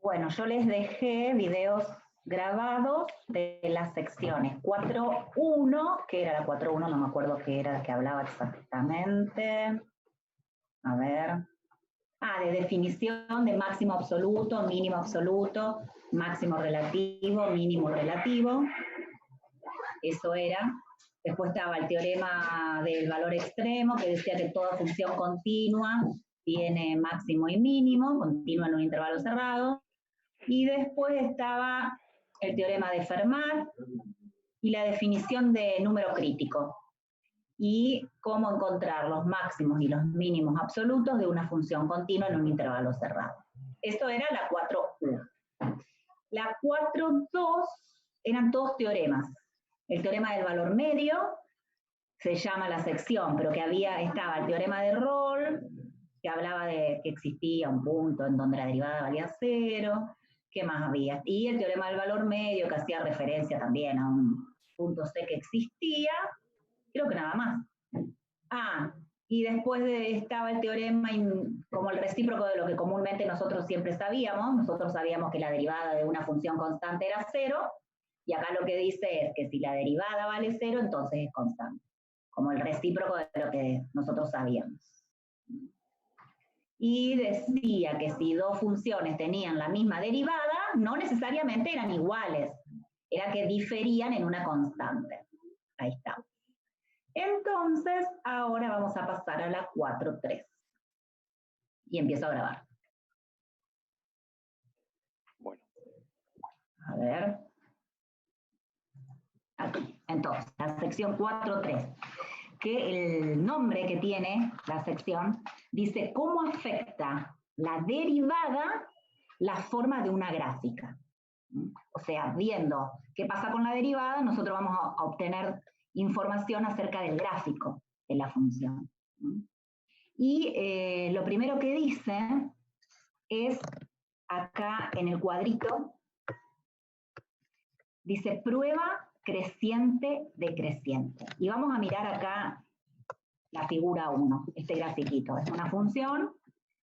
Bueno, yo les dejé videos grabados de las secciones 4.1, que era la 4.1, no me acuerdo qué era la que hablaba exactamente. A ver. De definición de máximo absoluto, mínimo absoluto, máximo relativo, mínimo relativo. Eso era. Después estaba el teorema del valor extremo, que decía que toda función continua tiene máximo y mínimo, continua en un intervalo cerrado. Y después estaba el teorema de Fermat y la definición de número crítico y cómo encontrar los máximos y los mínimos absolutos de una función continua en un intervalo cerrado. Esto era la 4.1. La 4.2 eran todos teoremas. El teorema del valor medio se llama la sección, pero que estaba el teorema de Rolle, que hablaba de que existía un punto en donde la derivada valía 0. ¿Qué más había? Y el teorema del valor medio, que hacía referencia también a un punto C que existía. Creo que nada más. Y después estaba el teorema como el recíproco de lo que comúnmente nosotros siempre sabíamos. Nosotros sabíamos que la derivada de una función constante era 0, y acá lo que dice es que si la derivada vale 0, entonces es constante. Como el recíproco de lo que nosotros sabíamos. Y decía que si dos funciones tenían la misma derivada, no necesariamente eran iguales, era que diferían en una constante. Ahí está. Entonces, ahora vamos a pasar a la 4.3. Y empiezo a grabar. Bueno. A ver. Aquí. Entonces, la sección 4.3. Que el nombre que tiene la sección dice cómo afecta la derivada la forma de una gráfica. O sea, viendo qué pasa con la derivada, nosotros vamos a obtener información acerca del gráfico de la función. Y lo primero que dice es, acá en el cuadrito, dice prueba creciente decreciente. Y vamos a mirar acá la figura 1, este grafiquito. Es una función,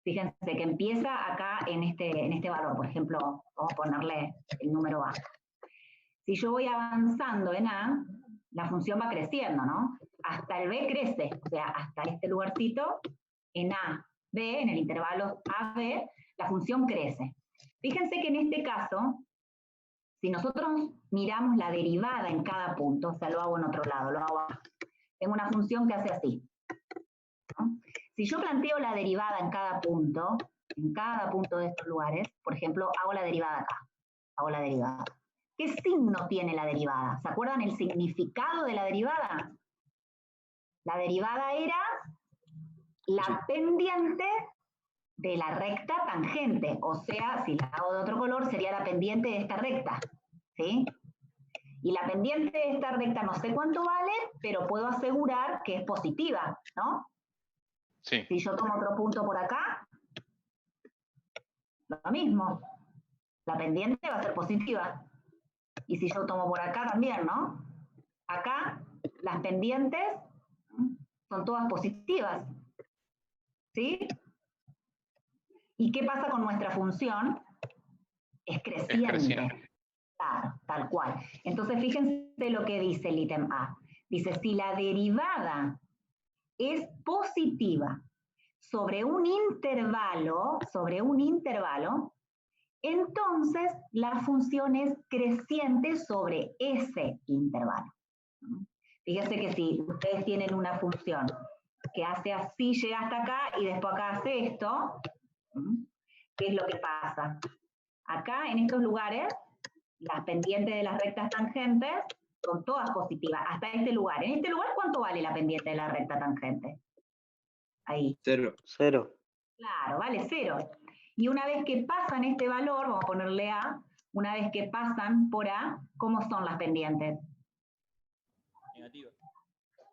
fíjense que empieza acá en este valor. Por ejemplo, vamos a ponerle el número A. Si yo voy avanzando en A, la función va creciendo, ¿no? Hasta el B crece, o sea, hasta este lugarcito, en A, B, en el intervalo A-B, la función crece. Fíjense que en este caso, si nosotros miramos la derivada en cada punto, o sea, lo hago en otro lado, lo hago acá. Tengo una función que hace así, ¿no? Si yo planteo la derivada en cada punto de estos lugares, por ejemplo, hago la derivada acá, hago la derivada. ¿Qué signo tiene la derivada? ¿Se acuerdan el significado de la derivada? La derivada era la pendiente de la recta tangente, o sea, si la hago de otro color, sería la pendiente de esta recta, ¿sí? Y la pendiente de esta recta no sé cuánto vale, pero puedo asegurar que es positiva, ¿no? Sí. Si yo tomo otro punto por acá, lo mismo. La pendiente va a ser positiva. Y si yo tomo por acá también, ¿no? Acá las pendientes son todas positivas. ¿Sí? ¿Y qué pasa con nuestra función? Es creciente. Es creciente. Claro, tal cual. Entonces, fíjense lo que dice el ítem A. Dice, si la derivada es positiva sobre un intervalo, entonces la función es creciente sobre ese intervalo. Fíjense que si ustedes tienen una función que hace así, llega hasta acá y después acá hace esto, ¿qué es lo que pasa? Acá, en estos lugares, las pendientes de las rectas tangentes son todas positivas, hasta este lugar. En este lugar, ¿cuánto vale la pendiente de la recta tangente? Ahí. 0. Claro, vale 0. Y una vez que pasan este valor, vamos a ponerle A, una vez que pasan por A, ¿cómo son las pendientes? Negativa.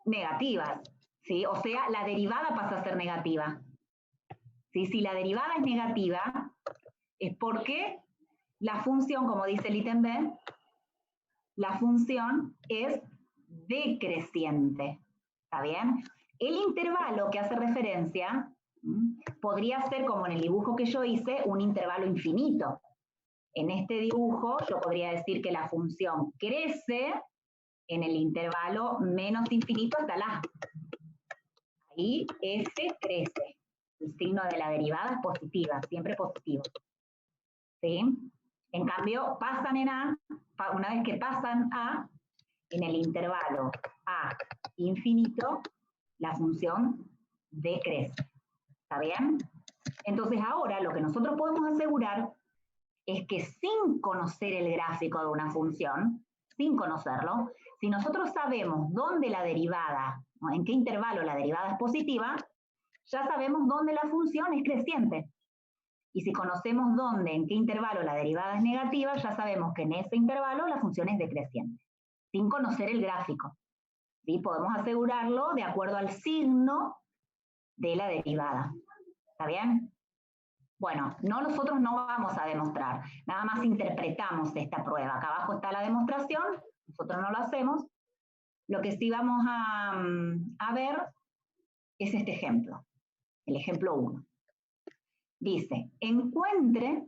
Negativas, ¿sí? O sea, la derivada pasa a ser negativa. ¿Sí? Si la derivada es negativa, es porque la función, como dice el ítem B, la función es decreciente. ¿Está bien? El intervalo que hace referencia podría ser, como en el dibujo que yo hice, un intervalo infinito. En este dibujo yo podría decir que la función crece en el intervalo menos infinito hasta la A. Ahí f crece. El signo de la derivada es positiva, siempre positivo. ¿Sí? En cambio, pasan en A, una vez que pasan A, en el intervalo A infinito, la función decrece. ¿Está bien? Entonces ahora lo que nosotros podemos asegurar es que sin conocer el gráfico de una función, sin conocerlo, si nosotros sabemos dónde la derivada, ¿no?, en qué intervalo la derivada es positiva, ya sabemos dónde la función es creciente. Y si conocemos dónde, en qué intervalo la derivada es negativa, ya sabemos que en ese intervalo la función es decreciente, sin conocer el gráfico. ¿Sí? Podemos asegurarlo de acuerdo al signo de la derivada. ¿Está bien? Bueno, nosotros no vamos a demostrar, nada más interpretamos esta prueba. Acá abajo está la demostración, nosotros no lo hacemos. Lo que sí vamos a ver es este ejemplo, el ejemplo 1. Dice, encuentre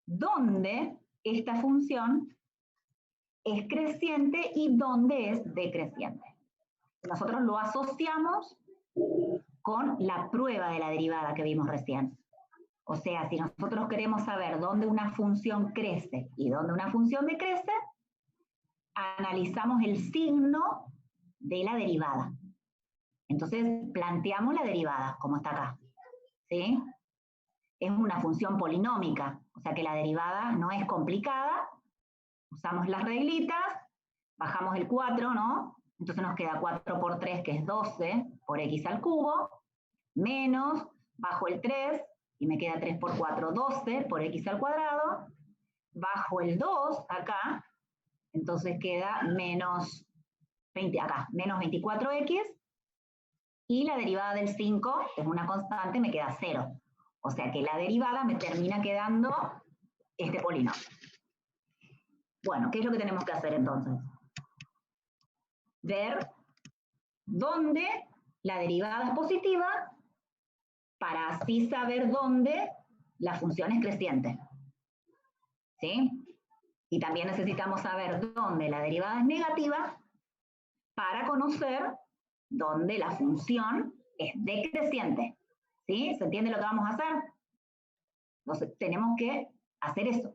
dónde esta función es creciente y dónde es decreciente. Nosotros lo asociamos con la prueba de la derivada que vimos recién. O sea, si nosotros queremos saber dónde una función crece y dónde una función decrece, analizamos el signo de la derivada. Entonces, planteamos la derivada, como está acá. ¿Sí? Es una función polinómica, o sea que la derivada no es complicada. Usamos las reglitas, bajamos el 4, ¿no? Entonces nos queda 4 por 3, que es 12, por x al cubo, menos, bajo el 3, y me queda 3 por 4, 12 por x al cuadrado, bajo el 2 acá, entonces queda menos 20 acá, menos 24x, y la derivada del 5, que es una constante, me queda 0. O sea que la derivada me termina quedando este polinomio. Bueno, ¿qué es lo que tenemos que hacer entonces? Ver dónde la derivada es positiva, para así saber dónde la función es creciente. ¿Sí? Y también necesitamos saber dónde la derivada es negativa para conocer dónde la función es decreciente. ¿Sí? ¿Se entiende lo que vamos a hacer? Entonces tenemos que hacer eso.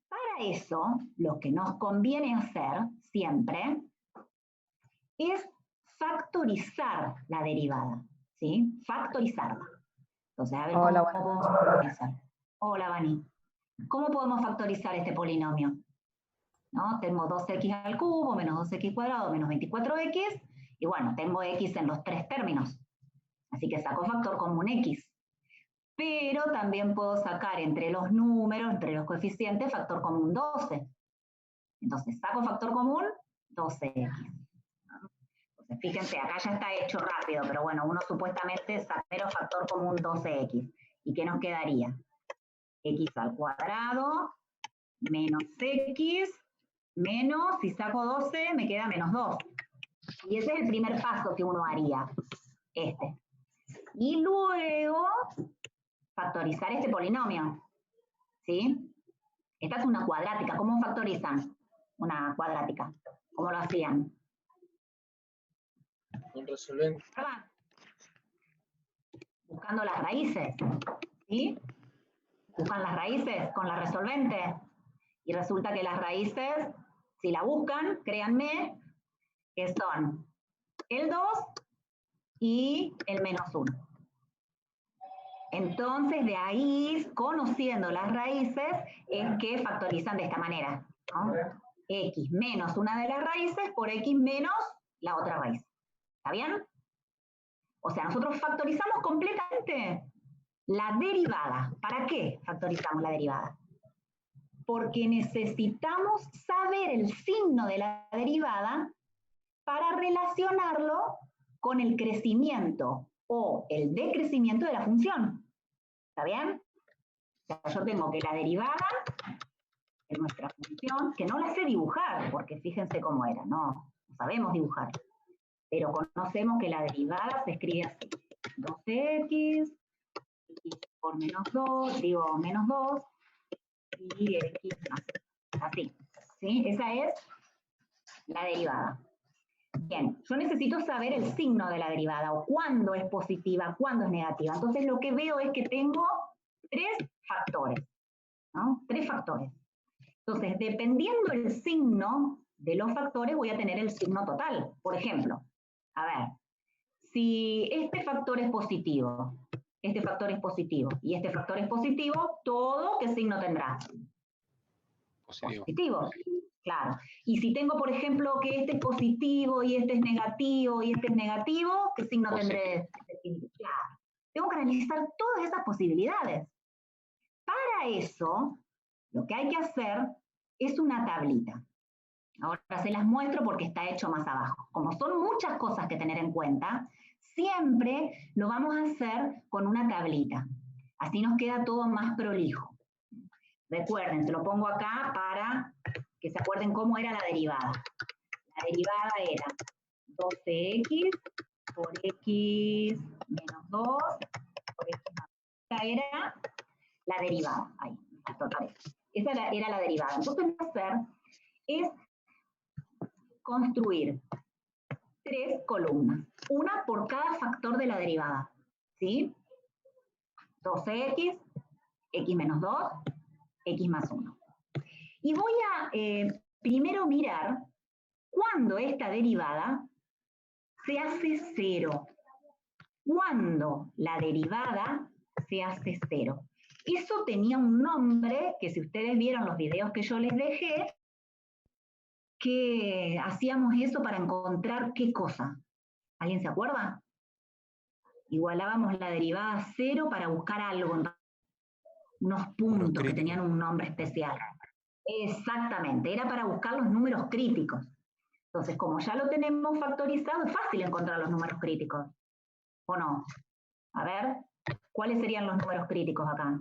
Para eso, lo que nos conviene hacer siempre es factorizar la derivada. ¿Sí? Factorizarla. Entonces, a ver, Hola, ¿cómo podemos factorizar? Hola, Vani. ¿Cómo podemos factorizar este polinomio? ¿No? Tengo 2x al cubo, menos 2x cuadrado, menos 24x, y bueno, tengo x en los tres términos. Así que saco factor común x. Pero también puedo sacar entre los números, entre los coeficientes, factor común 12. Entonces, saco factor común 12x. Entonces, fíjense, acá ya está hecho rápido, pero bueno, uno supuestamente saca factor común 12x. ¿Y qué nos quedaría? X al cuadrado menos x menos, si saco 12, me queda menos 2. Y ese es el primer paso que uno haría, este. Y luego, factorizar este polinomio, ¿sí? Esta es una cuadrática. ¿Cómo factorizan una cuadrática? ¿Cómo lo hacían? Un resolvente. Buscando las raíces, ¿sí? Buscan las raíces con la resolvente. Y resulta que las raíces, si la buscan, créanme, que son el 2 y el menos 1. Entonces, de ahí, conociendo las raíces, es que factorizan de esta manera, ¿no? X menos una de las raíces por X menos la otra raíz. ¿Está bien? O sea, nosotros factorizamos completamente la derivada. ¿Para qué factorizamos la derivada? Porque necesitamos saber el signo de la derivada para relacionarlo con el crecimiento o el decrecimiento de la función. ¿Está bien? O sea, yo tengo que la derivada de nuestra función, que no la sé dibujar, porque fíjense cómo era, no sabemos dibujar, pero conocemos que la derivada se escribe así. 2x, x por menos 2, digo menos 2, y x más. Así, ¿sí? Esa es la derivada. Bien, yo necesito saber el signo de la derivada, o cuándo es positiva, cuándo es negativa. Entonces lo que veo es que tengo tres factores, ¿no? Tres factores. Entonces, dependiendo del signo de los factores, voy a tener el signo total. Por ejemplo, a ver, si este factor es positivo, este factor es positivo y este factor es positivo, ¿todo qué signo tendrá? Positivo. Positivo, claro. Y si tengo, por ejemplo, que este es positivo y este es negativo y este es negativo, ¿qué signo tendré? Claro. Tengo que analizar todas esas posibilidades. Para eso, lo que hay que hacer es una tablita. Ahora se las muestro porque está hecho más abajo. Como son muchas cosas que tener en cuenta, siempre lo vamos a hacer con una tablita. Así nos queda todo más prolijo. Recuerden, se lo pongo acá para que se acuerden cómo era la derivada. La derivada era 12x por x menos 2 por x más 2. Esta era la derivada. Ahí, total. Esa era la derivada. Entonces, lo que voy a hacer es construir tres columnas, una por cada factor de la derivada, ¿sí? 12x, x menos 2, x más 1. Y voy a primero mirar cuándo esta derivada se hace 0. Cuando la derivada se hace 0. Eso tenía un nombre que si ustedes vieron los videos que yo les dejé, que hacíamos eso para encontrar qué cosa. ¿Alguien se acuerda? Igualábamos la derivada a 0 para buscar algo, unos puntos que tenían un nombre especial. Exactamente, era para buscar los números críticos. Entonces, como ya lo tenemos factorizado, es fácil encontrar los números críticos. ¿O no? A ver, ¿cuáles serían los números críticos acá?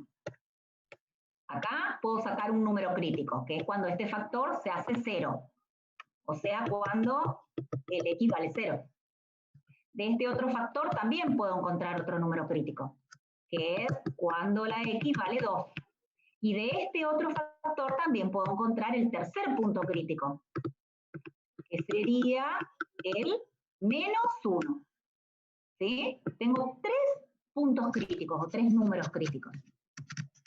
Acá puedo sacar un número crítico, que es cuando este factor se hace 0. O sea, cuando el x vale 0. De este otro factor también puedo encontrar otro número crítico, que es cuando la x vale 2. Y de este otro factor también puedo encontrar el tercer punto crítico, que sería el menos 1. ¿Sí? Tengo 3 puntos críticos o 3 números críticos.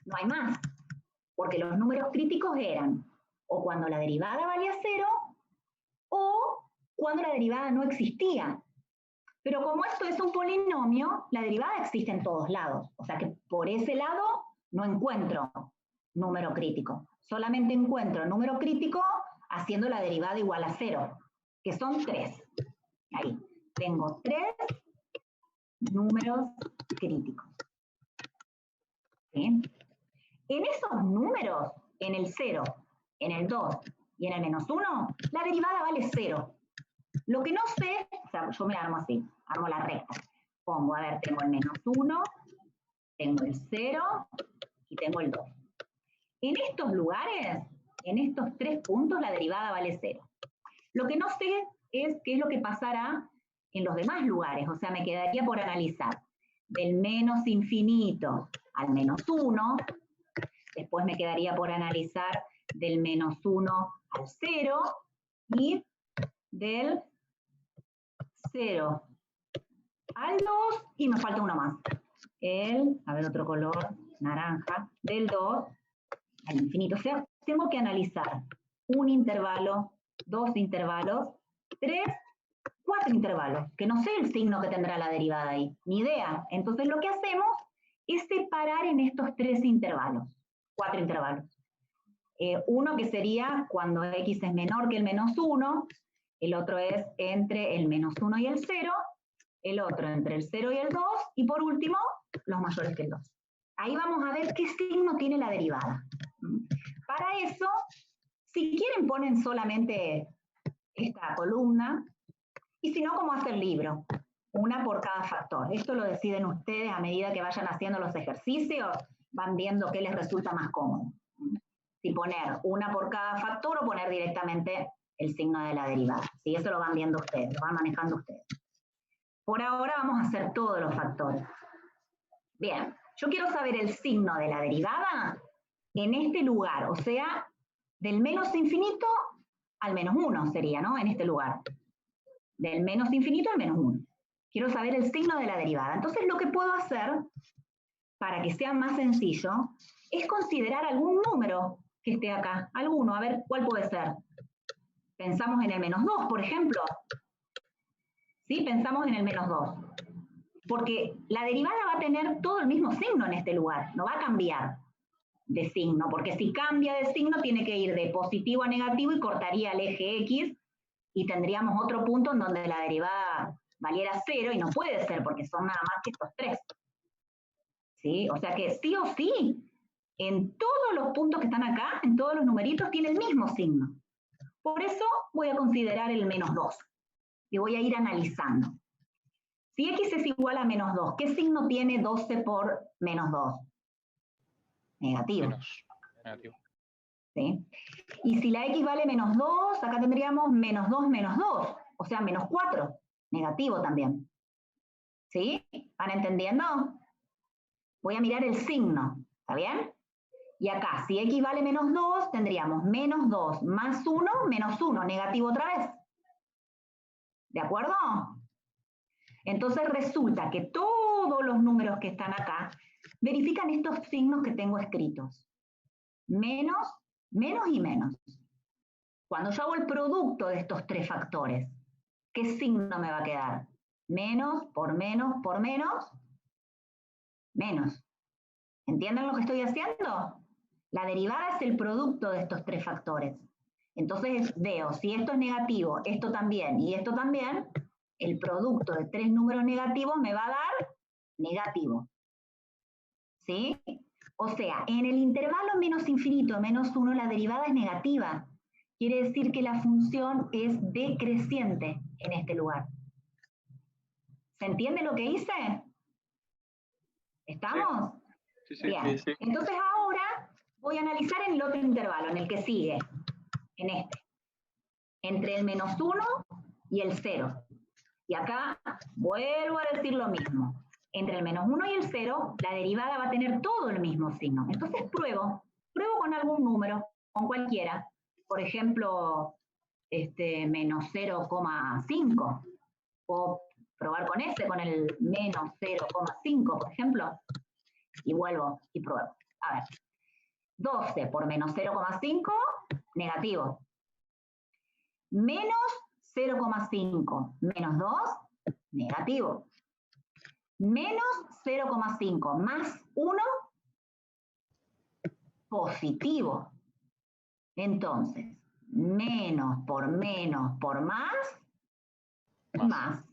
No hay más, porque los números críticos eran o cuando la derivada valía 0 o cuando la derivada no existía. Pero como esto es un polinomio, la derivada existe en todos lados. O sea que por ese lado no encuentro número crítico. Solamente encuentro número crítico haciendo la derivada igual a 0, que son 3. Ahí, tengo 3 números críticos. ¿Sí? En esos números, en el 0, en el 2 y en el menos 1, la derivada vale 0. Lo que no sé, o sea, yo me armo así, armo la recta. Pongo, a ver, tengo el menos 1, tengo el 0 y tengo el 2. En estos lugares, en estos 3 puntos, la derivada vale 0. Lo que no sé es qué es lo que pasará en los demás lugares, o sea, me quedaría por analizar del menos infinito al menos 1, después me quedaría por analizar del menos 1 al 0 y del 0 al 2 y me falta uno más. A ver, otro color, naranja, del 2 al infinito. O sea, tengo que analizar un intervalo, 2 intervalos, 3, 4 intervalos, que no sé el signo que tendrá la derivada ahí, ni idea. Entonces lo que hacemos es separar en estos 3 intervalos, 4 intervalos. Uno que sería cuando x es menor que el menos 1, el otro es entre el menos 1 y el 0, el otro entre el 0 y el 2, y por último, los mayores que el 2. Ahí vamos a ver qué signo tiene la derivada. Para eso, si quieren ponen solamente esta columna, y si no, como hace el libro, una por cada factor. Esto lo deciden ustedes a medida que vayan haciendo los ejercicios, van viendo qué les resulta más cómodo. Si poner una por cada factor o poner directamente el signo de la derivada. ¿Sí? Eso lo van viendo ustedes, lo van manejando ustedes. Por ahora vamos a hacer todos los factores. Bien, yo quiero saber el signo de la derivada en este lugar, o sea, del menos infinito al menos 1 sería, ¿no? En este lugar. Del menos infinito al menos 1. Quiero saber el signo de la derivada. Entonces lo que puedo hacer, para que sea más sencillo, es considerar algún número que esté acá. Alguno, a ver, ¿cuál puede ser? Pensamos en el menos 2, por ejemplo. ¿Sí? Pensamos en el menos 2. Porque la derivada va a tener todo el mismo signo en este lugar, no va a cambiar de signo, porque si cambia de signo tiene que ir de positivo a negativo y cortaría el eje X y tendríamos otro punto en donde la derivada valiera 0 y no puede ser porque son nada más que estos 3. ¿Sí? O sea que sí o sí, en todos los puntos que están acá, en todos los numeritos, tiene el mismo signo. Por eso voy a considerar el menos 2 y voy a ir analizando. Si x es igual a menos 2, ¿qué signo tiene 12 por menos 2? Negativo. Negativo. ¿Sí? Y si la x vale menos 2, acá tendríamos menos 2 menos 2, o sea, menos 4. Negativo también. ¿Sí? ¿Van entendiendo? Voy a mirar el signo, ¿está bien? Y acá, si x vale menos 2, tendríamos menos 2 más 1, menos 1, negativo otra vez. ¿De acuerdo? Entonces resulta que todos los números que están acá verifican estos signos que tengo escritos. Menos, menos y menos. Cuando yo hago el producto de estos tres factores, ¿qué signo me va a quedar? Menos, por menos, por menos, menos. ¿Entienden lo que estoy haciendo? La derivada es el producto de estos tres factores. Entonces veo, si esto es negativo, esto también y esto también, el producto de tres números negativos me va a dar negativo. ¿Sí? O sea, en el intervalo menos infinito, menos 1, la derivada es negativa. Quiere decir que la función es decreciente en este lugar. ¿Se entiende lo que hice? ¿Estamos? Sí, sí. Bien. Sí. Entonces ahora voy a analizar en el otro intervalo, en el que sigue, en este. Entre el menos 1 y el 0. Y acá vuelvo a decir lo mismo. Entre el menos 1 y el 0, la derivada va a tener todo el mismo signo. Entonces pruebo con algún número, con cualquiera. Por ejemplo, menos 0,5. Puedo probar con ese, con el menos 0,5, por ejemplo. Y vuelvo y pruebo. A ver. 12 por menos 0,5, negativo. Menos 0,5 menos 2, negativo. Menos 0,5 más 1, positivo. Entonces, menos por más, más.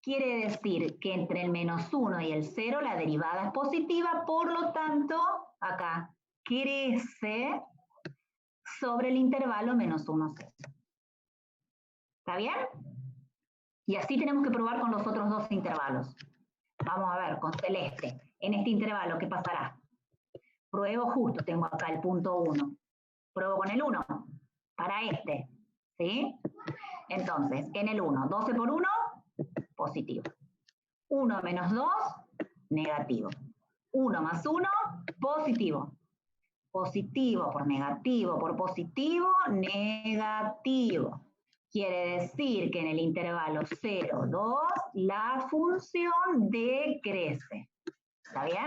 Quiere decir que entre el menos 1 y el 0 la derivada es positiva, por lo tanto, acá crece sobre el intervalo menos 1, 0. ¿Está bien? Y así tenemos que probar con los otros dos intervalos. Vamos a ver, con celeste. En este intervalo, ¿qué pasará? Pruebo justo, tengo acá el punto 1. Pruebo con el 1, para este. ¿Sí? Entonces, en el 1, 12 por 1, positivo. 1 menos 2, negativo. 1 más 1, positivo. Positivo por negativo por positivo, negativo. Quiere decir que en el intervalo 0, 2, la función decrece. ¿Está bien?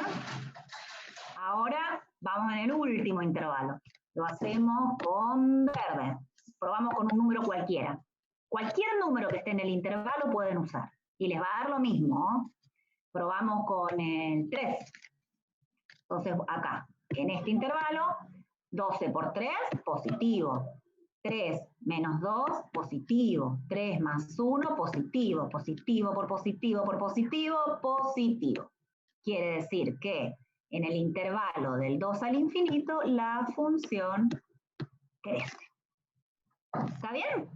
Ahora vamos en el último intervalo. Lo hacemos con verde. Probamos con un número cualquiera. Cualquier número que esté en el intervalo pueden usar. Y les va a dar lo mismo. Probamos con el 3. Entonces acá, en este intervalo, 12 por 3, positivo. 3 menos 2, positivo. 3 más 1, positivo. Positivo por positivo por positivo, positivo. Quiere decir que en el intervalo del 2 al infinito, la función crece. ¿Está bien?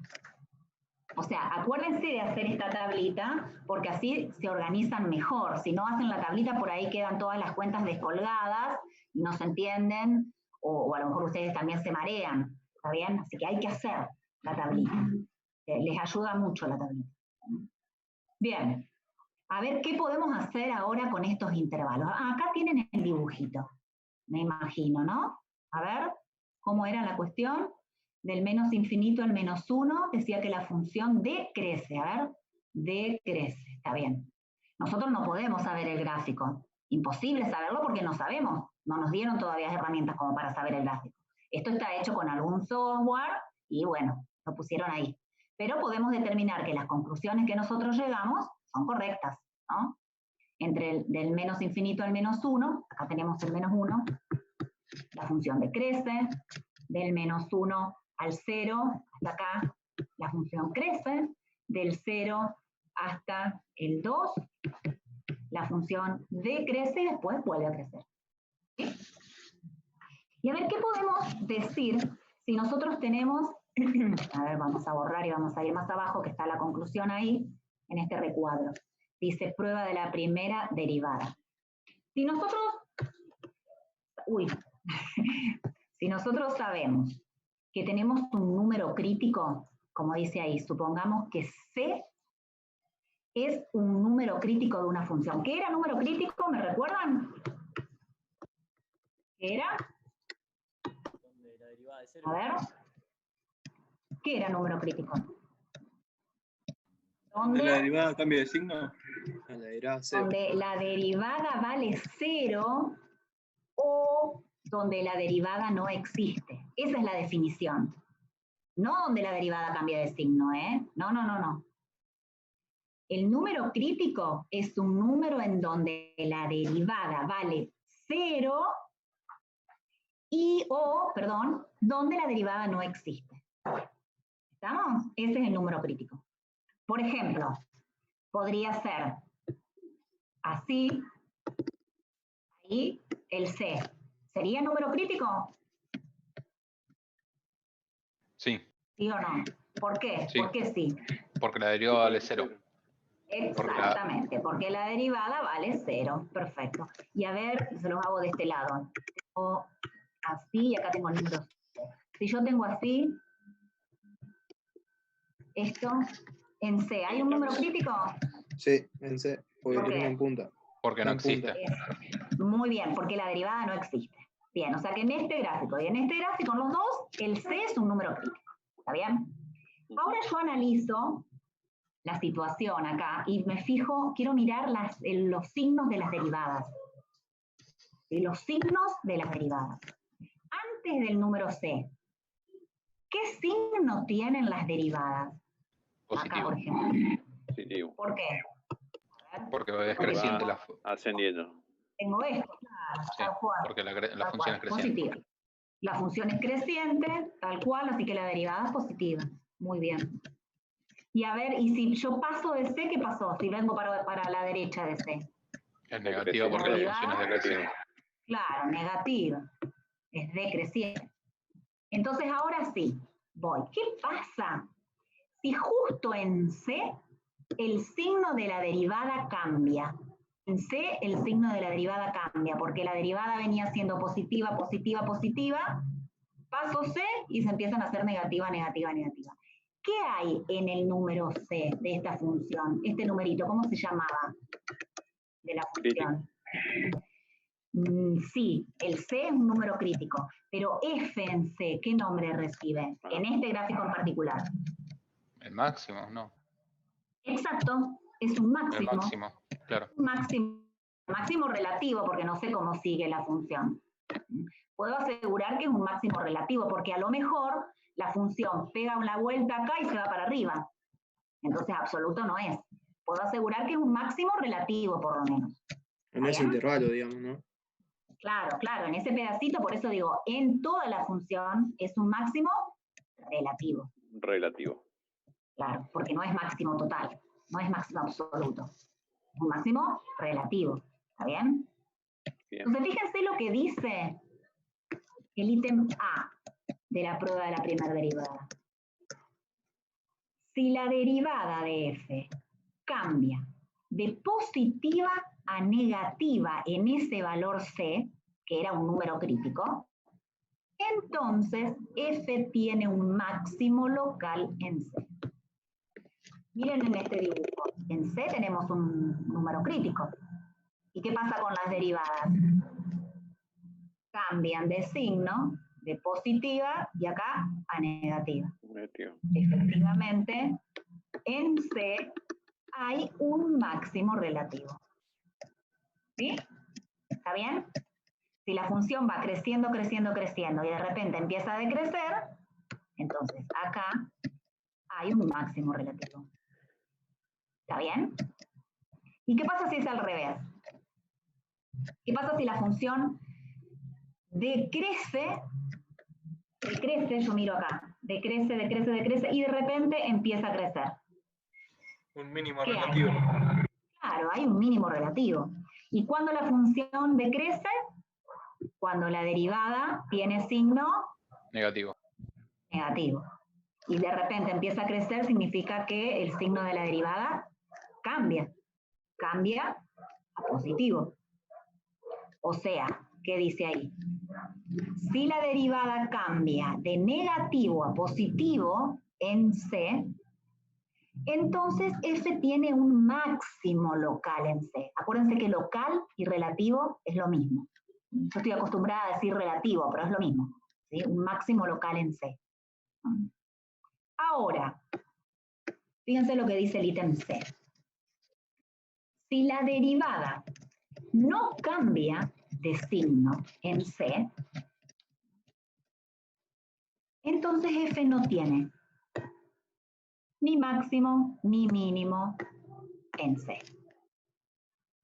O sea, acuérdense de hacer esta tablita, porque así se organizan mejor. Si no hacen la tablita, por ahí quedan todas las cuentas descolgadas, y no se entienden, o a lo mejor ustedes también se marean. ¿Está bien? Así que hay que hacer la tablita. Les ayuda mucho la tablita. Bien. A ver, ¿qué podemos hacer ahora con estos intervalos? Acá tienen el dibujito. me imagino, ¿no? A ver, ¿cómo era la cuestión? Del menos infinito al menos 1, decía que la función decrece, a ver, decrece, está bien. Nosotros no podemos saber el gráfico, imposible saberlo porque no sabemos, no nos dieron todavía herramientas como para saber el gráfico. Esto está hecho con algún software y bueno, lo pusieron ahí. Pero podemos determinar que las conclusiones que nosotros llegamos son correctas, ¿no? Entre del menos infinito al menos 1, acá tenemos el menos 1, la función decrece, del menos 1 al 0, hasta acá, la función crece, del 0 hasta el 2, la función decrece y después vuelve a crecer. ¿Sí? Y a ver, ¿qué podemos decir si nosotros tenemos, a ver, vamos a borrar y vamos a ir más abajo, que está la conclusión ahí, en este recuadro. Dice prueba de la primera derivada. Si nosotros, si nosotros sabemos que tenemos un número crítico, como dice ahí, supongamos que C es un número crítico de una función. ¿Qué era número crítico? ¿Me recuerdan? ¿Qué era? Donde la derivada de 0. A ver. ¿Qué era número crítico? ¿Donde la derivada cambia de signo? La derivada cero. Donde la derivada vale 0 o donde la derivada no existe. Esa es la definición. No donde la derivada cambia de signo, ¿eh? No, no, no, no. El número crítico es un número en donde la derivada vale 0 y o, perdón, donde la derivada no existe. ¿Estamos? Ese es el número crítico. Por ejemplo, podría ser así, ahí, el C. ¿Sería número crítico? Sí. ¿Sí o no? ¿Por qué? Sí. ¿Por qué sí? Porque la derivada vale 0. Exactamente, porque la derivada vale 0. Perfecto. Y a ver, se los hago de este lado. Tengo así y acá tengo el número C. Si yo tengo así, esto en C, ¿hay un número crítico? Sí, en C, porque ¿Por qué? tiene en punta. Porque no existe. Muy bien, porque la derivada no existe. Bien, o sea que en este gráfico y en este gráfico, en los dos, el C es un número crítico. ¿Está bien? Ahora yo analizo la situación acá y me fijo, quiero mirar los signos de las derivadas. Los signos de las derivadas. Antes del número C, ¿qué signo tienen las derivadas? Positivo. Acá, por ejemplo. Positivo. ¿Por qué? Porque es creciente la Ascendiendo. Tengo esto, claro, sí, tal cual. porque la Tal función es cual, creciente. positiva. La función es creciente, tal cual, así que la derivada es positiva. Muy bien. Y a ver, y si yo paso de C, ¿qué pasó? Si vengo para la derecha de C. Es negativa porque la función es decreciente. Claro, negativa. Es decreciente. Entonces ahora sí, voy. ¿Qué pasa si justo en C el signo de la derivada cambia? En C el signo de la derivada cambia, porque la derivada venía siendo positiva, positiva, positiva, paso C y se empiezan a hacer negativa, negativa, negativa. ¿Qué hay en el número C de esta función? Este numerito, ¿cómo se llamaba? De la función. Sí, el C es un número crítico, pero F en C, ¿qué nombre recibe? En este gráfico en particular. El máximo, no. Exacto, es un máximo. El máximo, claro. Un máximo relativo, porque no sé cómo sigue la función. Puedo asegurar que es un máximo relativo, porque a lo mejor la función pega una vuelta acá y se va para arriba. Entonces, absoluto no es. Puedo asegurar que es un máximo relativo, por lo menos. En ese intervalo, digamos, ¿no? Claro, claro, en ese pedacito, por eso digo, en toda la función es un máximo relativo. Relativo. Claro, porque no es máximo total, no es máximo absoluto. Es un máximo relativo. ¿Está bien? Bien. Entonces, fíjense lo que dice el ítem A de la prueba de la primera derivada. Si la derivada de f cambia de positiva a negativa en ese valor c, que era un número crítico, entonces f tiene un máximo local en c. Miren en este dibujo, en c tenemos un número crítico. ¿Y qué pasa con las derivadas? cambian de signo, de positiva y acá a negativa. Negativo. Efectivamente, en C hay un máximo relativo. ¿Sí? ¿Está bien? Si la función va creciendo, creciendo, creciendo y de repente empieza a decrecer, entonces acá hay un máximo relativo. ¿Está bien? ¿Y qué pasa si es al revés? ¿Qué pasa si la función decrece, yo miro acá, decrece, decrece, decrece y de repente empieza a crecer? Un mínimo ¿Qué hay? relativo. Claro, hay un mínimo relativo. ¿Y cuando la función decrece? Cuando la derivada tiene signo Negativo. negativo. Y de repente empieza a crecer, significa que el signo de la derivada cambia. Cambia a positivo. O sea, ¿qué dice ahí? Si la derivada cambia de negativo a positivo en C, entonces F tiene un máximo local en C. Acuérdense que local y relativo es lo mismo. Yo estoy acostumbrada a decir relativo, pero es lo mismo. ¿Sí? Un máximo local en C. Ahora, fíjense lo que dice el ítem C. Si la derivada no cambia de signo en C, entonces F no tiene ni máximo ni mínimo en C.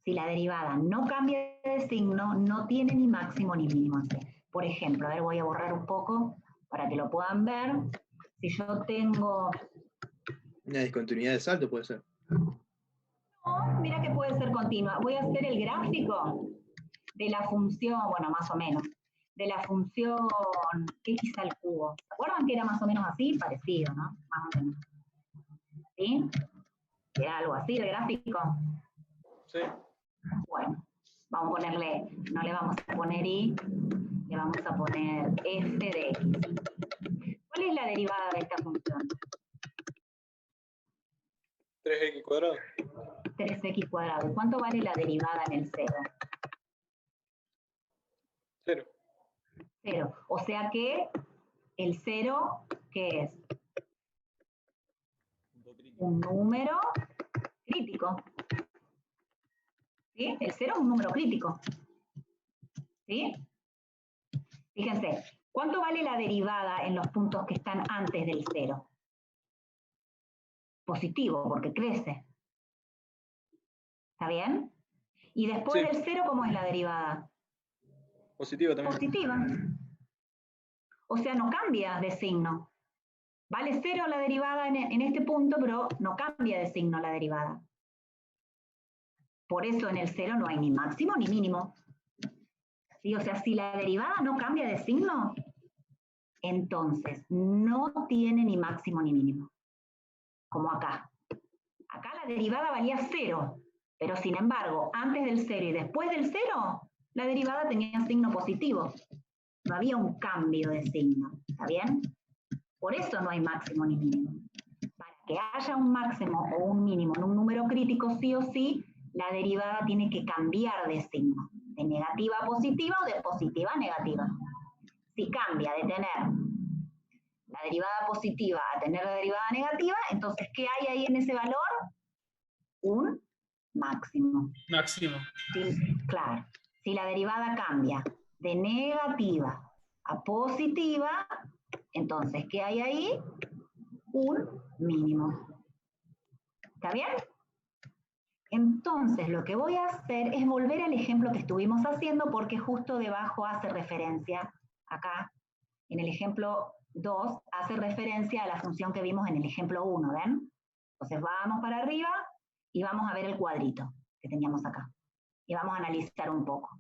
Si la derivada no cambia de signo, no tiene ni máximo ni mínimo en C. Por ejemplo, a ver, voy a borrar un poco para que lo puedan ver. Si yo tengo... Una discontinuidad de salto puede ser. No, mira que puede ser continua. Voy a hacer el gráfico de la función, bueno, más o menos, de la función x al cubo. ¿Se acuerdan que era más o menos así? Parecido, ¿no? Más o menos. ¿Sí? Era algo así el gráfico. Sí. Bueno, vamos a ponerle, no le vamos a poner y, le vamos a poner f de x. ¿Cuál es la derivada de esta función? 3x cuadrado. 3x cuadrado. ¿Cuánto vale la derivada en el 0? 0. 0. O sea que el 0, ¿qué es? Un número crítico. ¿Sí? El 0 es un número crítico. ¿Sí? Fíjense, ¿cuánto vale la derivada en los puntos que están antes del 0? Positivo, porque crece. ¿Está bien? Y después Sí. del 0, ¿cómo es la derivada? Positiva también. Positiva. O sea, no cambia de signo. Vale 0 la derivada en este punto, pero no cambia de signo la derivada. Por eso en el 0 no hay ni máximo ni mínimo. ¿Sí? O sea, si la derivada no cambia de signo, entonces no tiene ni máximo ni mínimo. Como acá. Acá la derivada valía 0, pero sin embargo, antes del 0 y después del 0, la derivada tenía signo positivo. No había un cambio de signo. ¿Está bien? Por eso no hay máximo ni mínimo. Para que haya un máximo o un mínimo en un número crítico, sí o sí, la derivada tiene que cambiar de signo. De negativa a positiva o de positiva a negativa. Si cambia de tener la derivada positiva a tener la derivada negativa, entonces, ¿qué hay ahí en ese valor? Un máximo. Máximo. Sí, claro. Si la derivada cambia de negativa a positiva, entonces, ¿qué hay ahí? Un mínimo. ¿Está bien? Entonces, lo que voy a hacer es volver al ejemplo que estuvimos haciendo porque justo debajo hace referencia, acá, en el ejemplo 2, hace referencia a la función que vimos en el ejemplo 1, ¿ven? Entonces vamos para arriba y vamos a ver el cuadrito que teníamos acá. Y vamos a analizar un poco.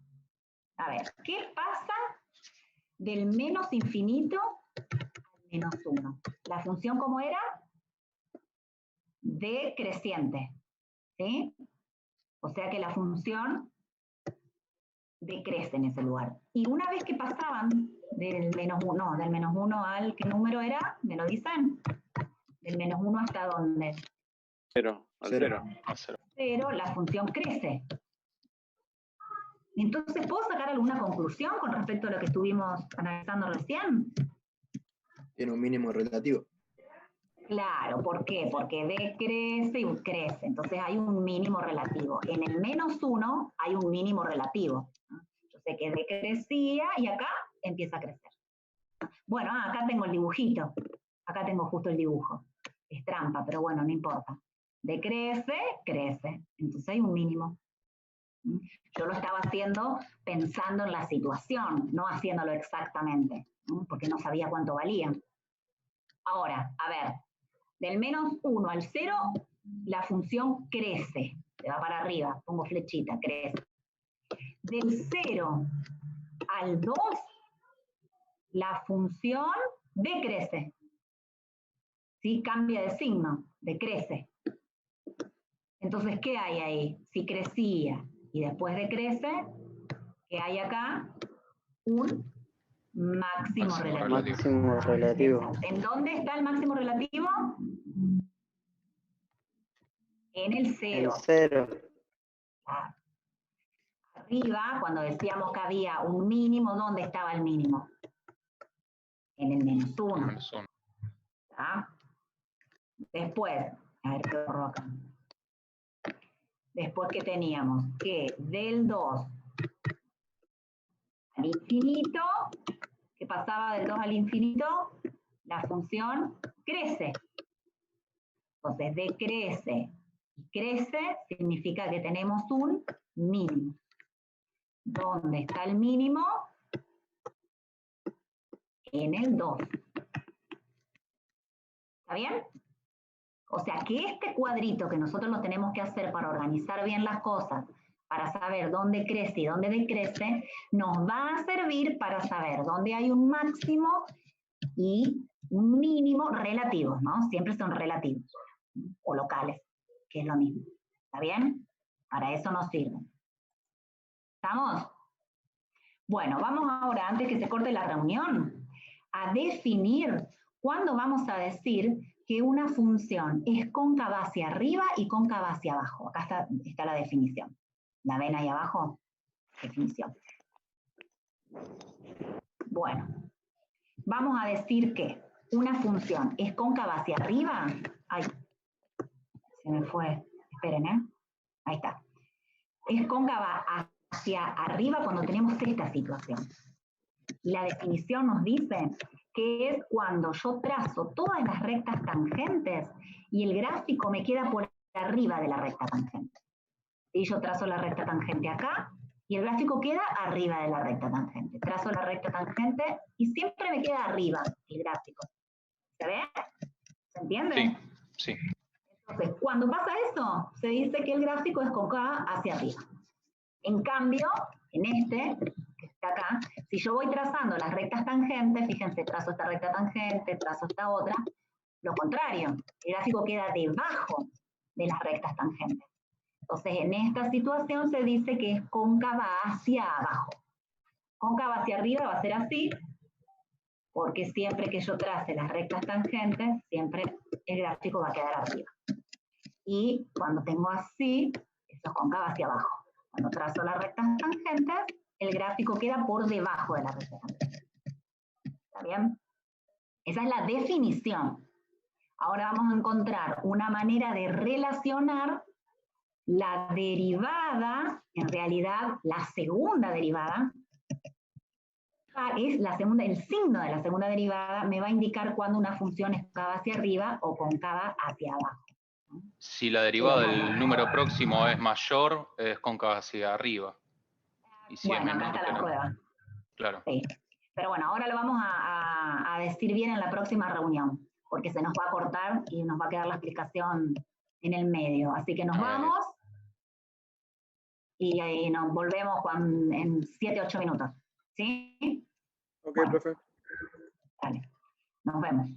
A ver, ¿qué pasa del menos infinito al menos 1? La función, ¿cómo era? Decreciente. ¿Sí? O sea que la función decrece en ese lugar. Y una vez que pasaban del menos 1 al, ¿qué número era? ¿Me lo dicen? Del menos 1 hasta dónde. 0. Al 0. A 0. 0, la función crece. Entonces, ¿puedo sacar alguna conclusión con respecto a lo que estuvimos analizando recién? Tiene un mínimo relativo. Claro, ¿por qué? Porque decrece y crece, entonces hay un mínimo relativo. En el -1 hay un mínimo relativo. Yo sé que decrecía y acá empieza a crecer. Bueno, acá tengo el dibujito. Acá tengo justo el dibujo. Es trampa, pero bueno, no importa. Decrece, crece. Entonces hay un mínimo. Yo lo estaba haciendo pensando en la situación, no haciéndolo exactamente, porque no sabía cuánto valía. Ahora, a ver, del -1 al 0, la función crece, se va para arriba, pongo flechita, crece. Del 0 al 2, la función decrece. ¿Sí? Cambia de signo, decrece. Entonces, ¿qué hay ahí? Si crecía y después decrece, ¿qué hay acá? Un máximo relativo. Máximo relativo. ¿En dónde está el máximo relativo? En el 0. En 0. Arriba, cuando decíamos que había un mínimo, ¿dónde estaba el mínimo? En el -1. -1. ¿Tá? Después, a ver qué borro acá. Después que teníamos que del 2 al infinito, que pasaba del 2 al infinito, la función crece. Entonces, decrece y crece significa que tenemos un mínimo. ¿Dónde está el mínimo? En el 2. ¿Está bien? O sea que este cuadrito que nosotros lo tenemos que hacer para organizar bien las cosas, para saber dónde crece y dónde decrece, nos va a servir para saber dónde hay un máximo y un mínimo relativos, ¿no? Siempre son relativos o locales, que es lo mismo. ¿Está bien? Para eso nos sirven. ¿Estamos? Bueno, vamos ahora, antes que se corte la reunión, a definir cuándo vamos a decir que una función es cóncava hacia arriba y cóncava hacia abajo. Acá está la definición. ¿La ven ahí abajo? Definición. Bueno, vamos a decir que una función es cóncava hacia arriba. Ay, se me fue. Esperen, ¿eh? Ahí está. Es cóncava hacia arriba cuando tenemos esta situación. Y la definición nos dice que es cuando yo trazo todas las rectas tangentes y el gráfico me queda por arriba de la recta tangente. Y yo trazo la recta tangente acá y el gráfico queda arriba de la recta tangente. Trazo la recta tangente y siempre me queda arriba el gráfico. ¿Se ve? ¿Se entiende? Sí, sí. Entonces, cuando pasa eso, se dice que el gráfico es cóncava hacia arriba. En cambio, en este, que está acá, si yo voy trazando las rectas tangentes, fíjense, trazo esta recta tangente, trazo esta otra, lo contrario, el gráfico queda debajo de las rectas tangentes. Entonces, en esta situación se dice que es cóncava hacia abajo. Cóncava hacia arriba va a ser así, porque siempre que yo trace las rectas tangentes, siempre el gráfico va a quedar arriba. Y cuando tengo así, eso es cóncava hacia abajo. Cuando trazo las rectas tangentes, el gráfico queda por debajo de la recta tangente. ¿Está bien? Esa es la definición. Ahora vamos a encontrar una manera de relacionar la derivada, en realidad la segunda derivada, es la segunda, el signo de la segunda derivada me va a indicar cuando una función es cóncava hacia arriba o cóncava hacia abajo. Si la derivada del número próximo es mayor, es cóncava hacia arriba. Y si Bueno, es acá menor, está que la no. prueba. Claro. Sí. Pero bueno, ahora lo vamos a decir bien en la próxima reunión, porque se nos va a cortar y nos va a quedar la explicación en el medio. Así que nos vamos y ahí nos volvemos en 7, 8 minutos. ¿Sí? Ok, Bueno, profe. dale. Nos vemos.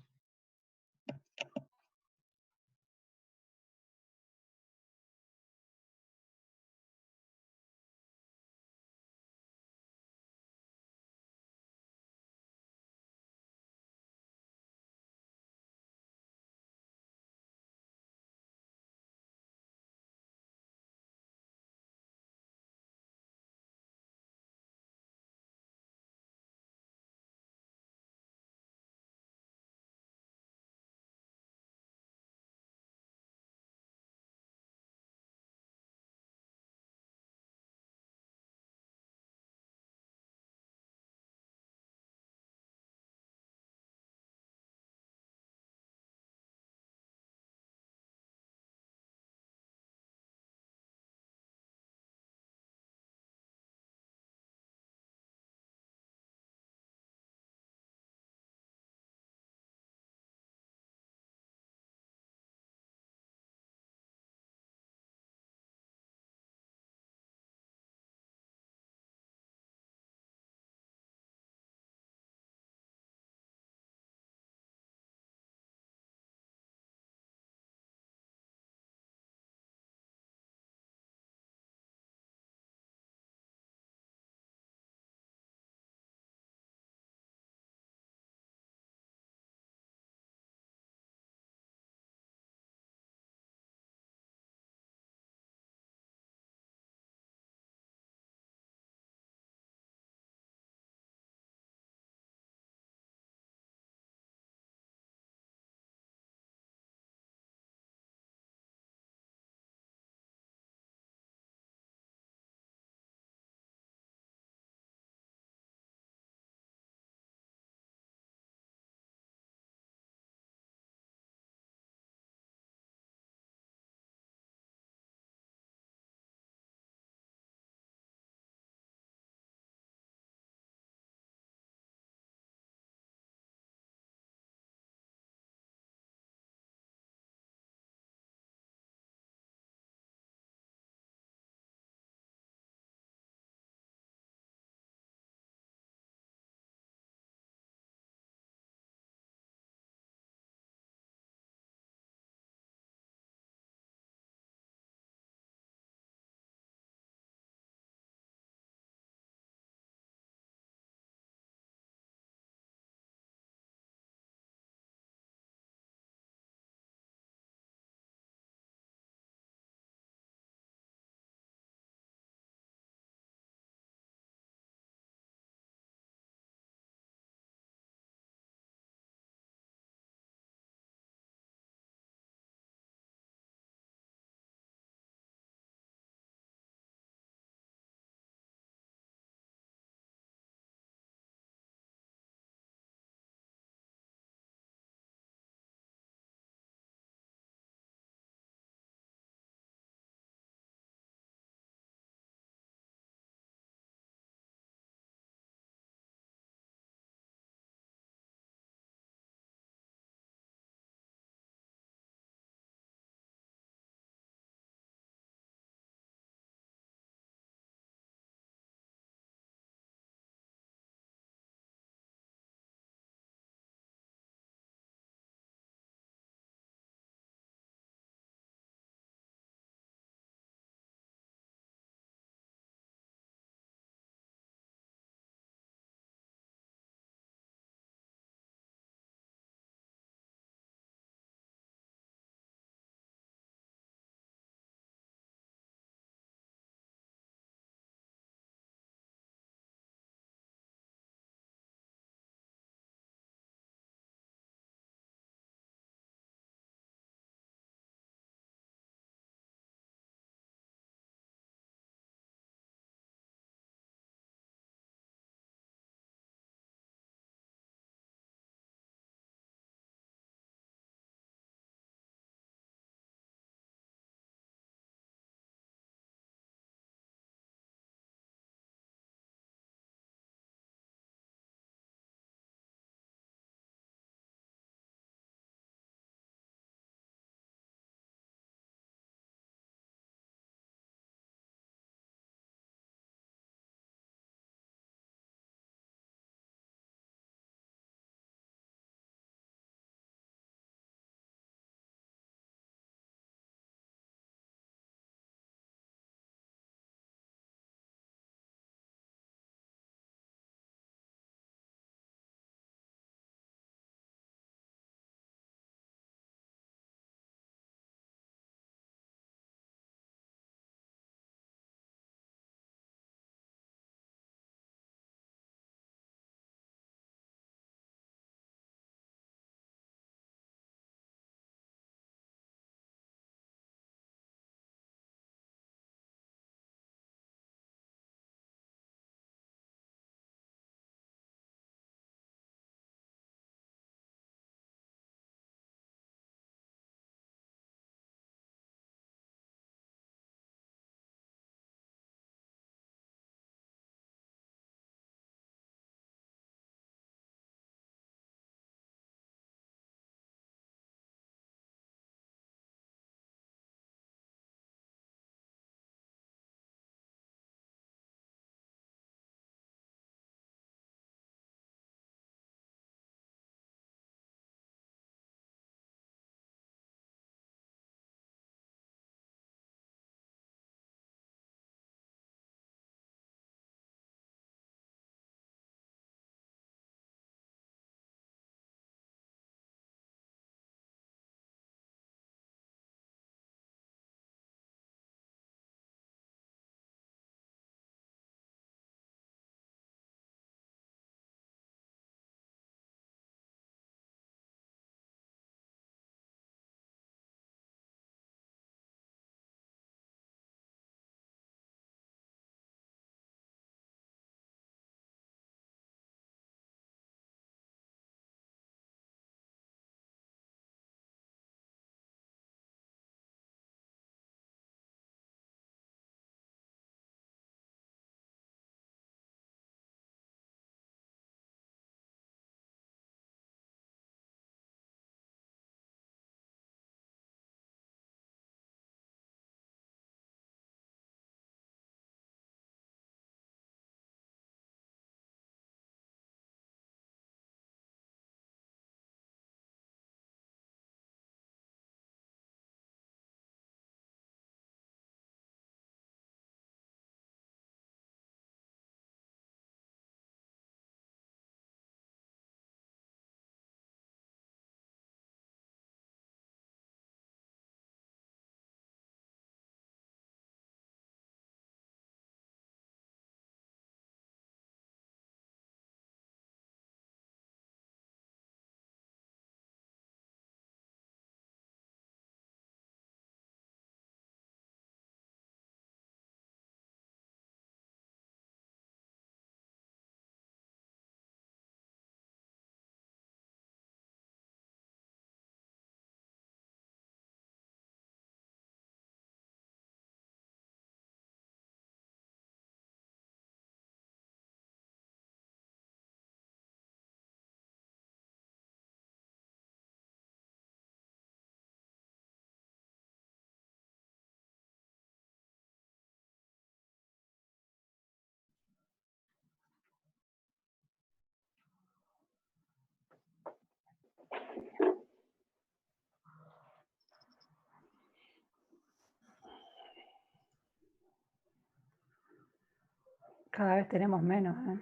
Cada vez tenemos menos, ¿eh?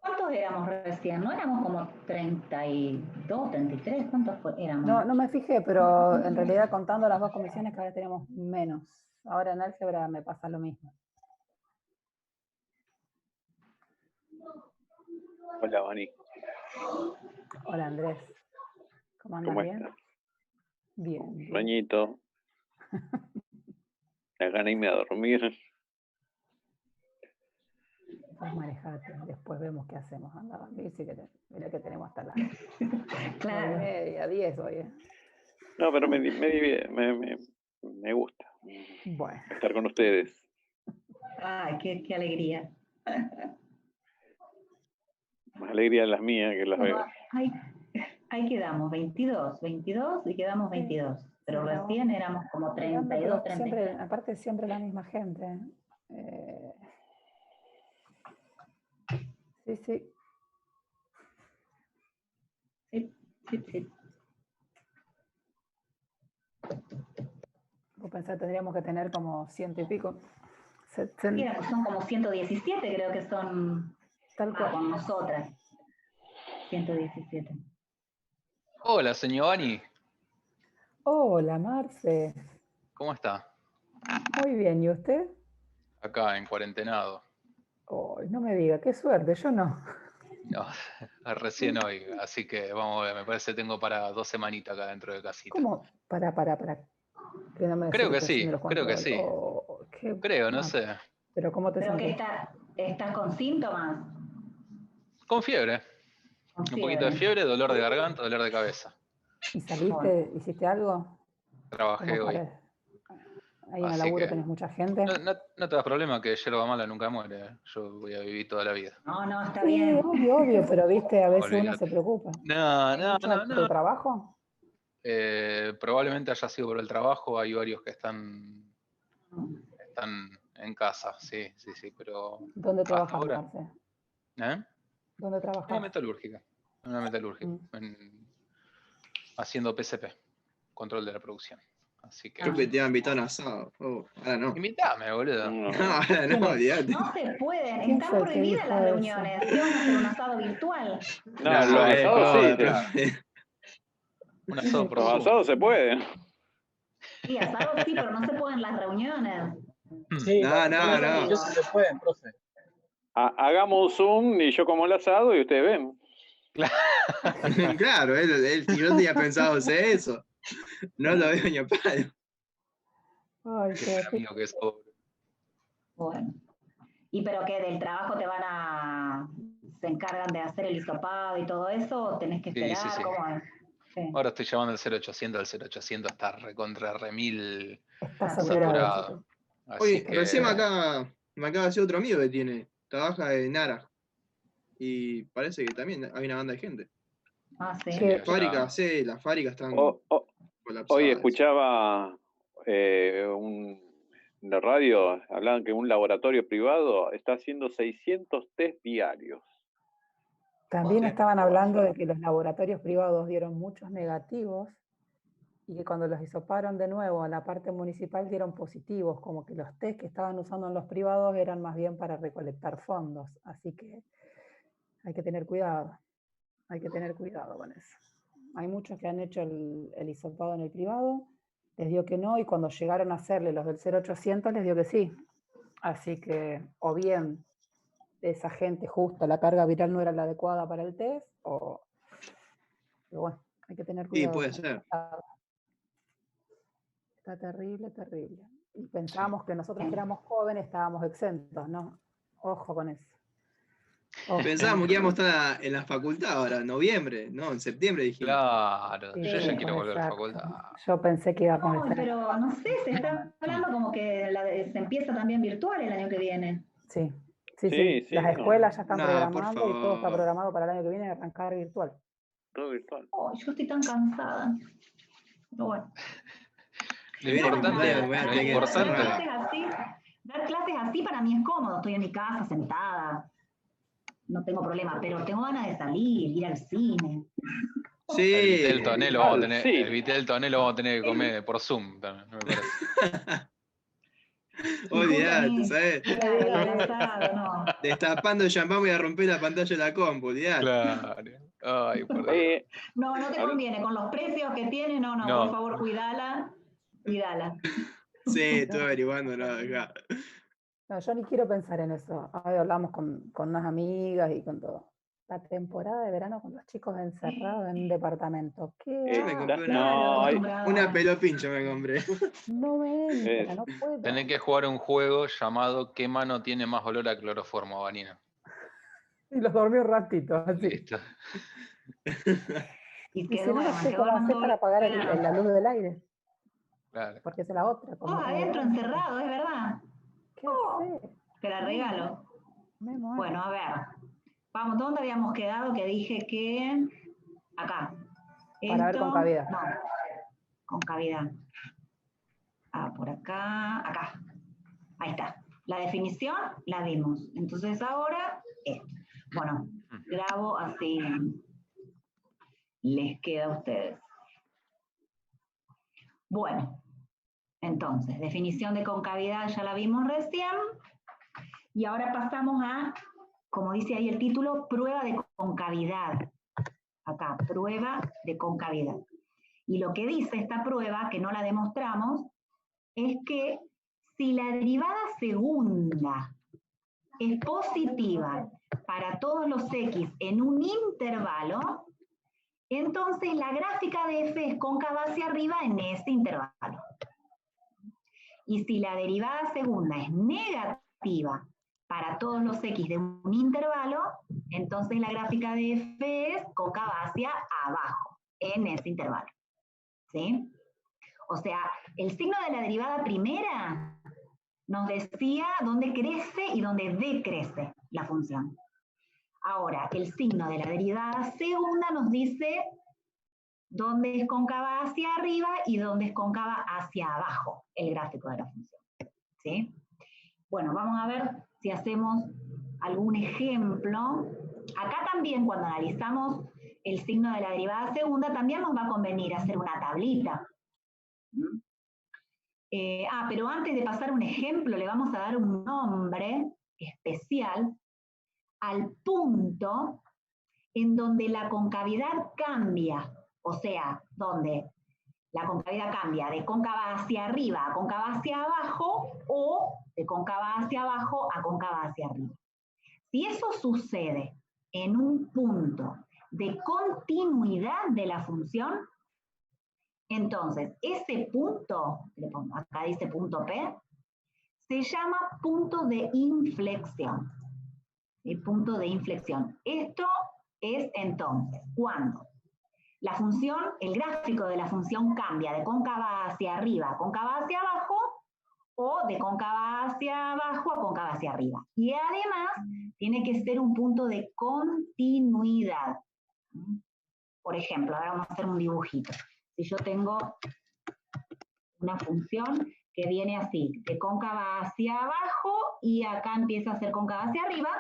¿Cuántos éramos recién? ¿No éramos como 32, 33? ¿Cuántos éramos? No me fijé, pero en realidad contando las dos comisiones cada vez tenemos menos. Ahora en álgebra me pasa lo mismo. Hola, Vani. Hola Andrés, ¿cómo andas? ¿Cómo ¿Bien? estás? Bien, bien. Sueñito. La gana de irme a dormir. Pues manejate, después vemos qué hacemos. Anda a dormir, sí que mira que tenemos hasta las Claro. 9:30, 10 hoy. No, pero me gusta Bueno, estar con ustedes. Ay, qué alegría. Más alegría de las mías que las Bueno, veo. ahí quedamos, 22 y quedamos 22. Pero sí, recién éramos como mirando, 32, pero siempre, 33. aparte siempre la misma gente. Sí, sí. Sí. Vos pensás, tendríamos que tener como 100 y pico. Son como 117, creo que son Tal cual. con nosotras. 117. Hola, señor Vani. Hola, Marce. ¿Cómo está? Muy bien, ¿y usted? Acá, en cuarentenado. Oh, no me diga, qué suerte, yo no. No, recién hoy, así que vamos a ver, me parece que tengo para 2 semanitas acá dentro de casita. ¿Cómo? Para. Que no me Creo que decís así, sí, me los creo que control. sí. Oh, qué Creo, no mal. sé. Pero ¿cómo te ¿Pero que sentís? estás con síntomas? Con fiebre. Con Un poquito de fiebre, dolor de garganta, dolor de cabeza. ¿Y saliste, hiciste algo? Trabajé Como hoy. para... Ahí en el Así laburo que tenés mucha gente. no te das problema que yerba mala nunca muere. Yo voy a vivir toda la vida. No, está Sí, bien. obvio, pero viste, a veces uno se Olvídate. preocupa. No, ¿Hay mucho de tu trabajo? Probablemente haya sido por el trabajo. Hay varios que están en casa, sí, pero ¿Dónde hasta trabajas, ahora. Marce? ¿Eh? ¿Dónde Una trabajas? metalúrgica. Haciendo PCP, control de la producción. Así que. Creo que te iban a invitar a un asado. Oh, ahora no. Invítame, boludo. No. No, ahora no, olvídate. No se pueden, ¿Quién están fue el que prohibidas dijo las eso? reuniones. ¿Qué van a hacer? ¿Un asado virtual? No, los asados sí. profe. Un asado por Los Zoom. asados se pueden. Sí, asado sí, pero no se pueden las reuniones. Sí, No, las no, reuniones no. incluso se pueden, profe. Hagamos un Zoom y yo como el asado y ustedes ven. Claro, si yo tenía pensado hacer eso. No lo veo ni a palo. Ay, Qué qué amigo que sos. Bueno. ¿Y pero qué, del trabajo se encargan de hacer el hisopado y todo eso? ¿O tenés que esperar? Sí. ¿Cómo es? Sí. Ahora estoy llamando al 0800, el 0800 está recontra remil está saturado. saturado. Así Oye, que. recién me acaba de decir otro amigo que tiene. Trabaja en Nara. Y parece que también hay una banda de gente. Ah, sí. ¿Qué? Las fábricas están colapsadas. Hoy escuchaba en la radio, hablaban que un laboratorio privado está haciendo 600 test diarios. También Sí. estaban hablando de que los laboratorios privados dieron muchos negativos y que cuando los hisoparon de nuevo a la parte municipal dieron positivos, como que los test que estaban usando en los privados eran más bien para recolectar fondos. Así que hay que tener cuidado con eso. Hay muchos que han hecho el hisopado en el privado, les dio que no, y cuando llegaron a hacerle los del 0800 les dio que sí. Así que, o bien esa gente justo, la carga viral no era la adecuada para el test, pero bueno, hay que tener cuidado. Sí, puede ser. Está terrible. Y pensábamos que nosotros que éramos jóvenes estábamos exentos, ¿no? Ojo con eso. Ojo. Pensábamos que íbamos a estar en la facultad ahora, en noviembre, no, en septiembre dijimos. Claro, Sí, yo sí, ya quiero volver a la exacto. facultad. Yo pensé que iba a No, comenzar. pero no sé, se está hablando como que se empieza también virtual el año que viene. Sí. Sí, Las no. escuelas ya están No, por programando y todo está favor. programado para el año que viene arrancar virtual. Todo virtual. Oh, yo estoy tan cansada. Pero bueno. Lo importante, Dar clases así para mí es cómodo. Estoy en mi casa sentada. No tengo problema, pero tengo ganas de salir, ir al cine. Sí. El Vitel Toné lo vamos a tener, Sí. el Vitel Toné lo vamos a tener que comer por Zoom también, me parece. Olvidate, ¿sabes? Claro, el asado, no. Destapando el champán voy a romper la pantalla de la compu, olvidate. Claro. Ay, por Dios. No, no te conviene. Con los precios que tiene, no, No. por favor, cuidala. Cuidala. Sí, estoy averiguando, no, acá. No, yo ni quiero pensar en eso. Hoy hablamos con unas amigas y con todo. La temporada de verano con los chicos encerrados en un departamento. ¿Qué Yo me hago? compré No, hay- una pelopincho, me compré. No me entra, no puedo. Tenés que jugar un juego llamado ¿Qué mano tiene más olor a cloroformo, Vanina? Y los dormí un ratito, así. Listo. Y Y que si no, no duerman, sé que cómo duerman hacer todo para el apagar verano. la luz del aire. Claro. Porque esa es la otra. como Todos es en el adentro, verano, encerrados, es verdad. ¿qué hacer? Te la regalo. Me muero. Bueno, a ver. Vamos, ¿dónde habíamos quedado? Que dije que... Acá. Para ver concavidad. No, concavidad. Ah, por acá, acá. Ahí está. La definición la vimos. Entonces ahora, esto. Bueno, grabo así. Les queda a ustedes. Bueno, entonces, definición de concavidad ya la vimos recién. Y ahora pasamos a, como dice ahí el título, prueba de concavidad. Acá, prueba de concavidad. Y lo que dice esta prueba, que no la demostramos, es que si la derivada segunda es positiva para todos los x en un intervalo, entonces la gráfica de f es cóncava hacia arriba en ese intervalo. Y si la derivada segunda es negativa para todos los x de un intervalo, entonces la gráfica de f es cóncava hacia abajo en ese intervalo. ¿Sí? O sea, el signo de la derivada primera nos decía dónde crece y dónde decrece la función. Ahora, el signo de la derivada segunda nos dice dónde es cóncava hacia arriba y dónde es cóncava hacia abajo el gráfico de la función. ¿Sí? Bueno, vamos a ver si hacemos algún ejemplo. Acá también, cuando analizamos el signo de la derivada segunda, también nos va a convenir hacer una tablita. Pero antes de pasar un ejemplo, le vamos a dar un nombre especial al punto en donde la concavidad cambia, o sea, donde la concavidad cambia de cóncava hacia arriba a cóncava hacia abajo o de cóncava hacia abajo a cóncava hacia arriba. Si eso sucede en un punto de continuidad de la función, entonces ese punto, acá dice punto P, se llama punto de inflexión. El punto de inflexión. Esto es entonces cuando la función, el gráfico de la función cambia de cóncava hacia arriba a cóncava hacia abajo o de cóncava hacia abajo a cóncava hacia arriba. Y además tiene que ser un punto de continuidad. Por ejemplo, ahora vamos a hacer un dibujito. Si yo tengo una función que viene así, de cóncava hacia abajo y acá empieza a ser cóncava hacia arriba,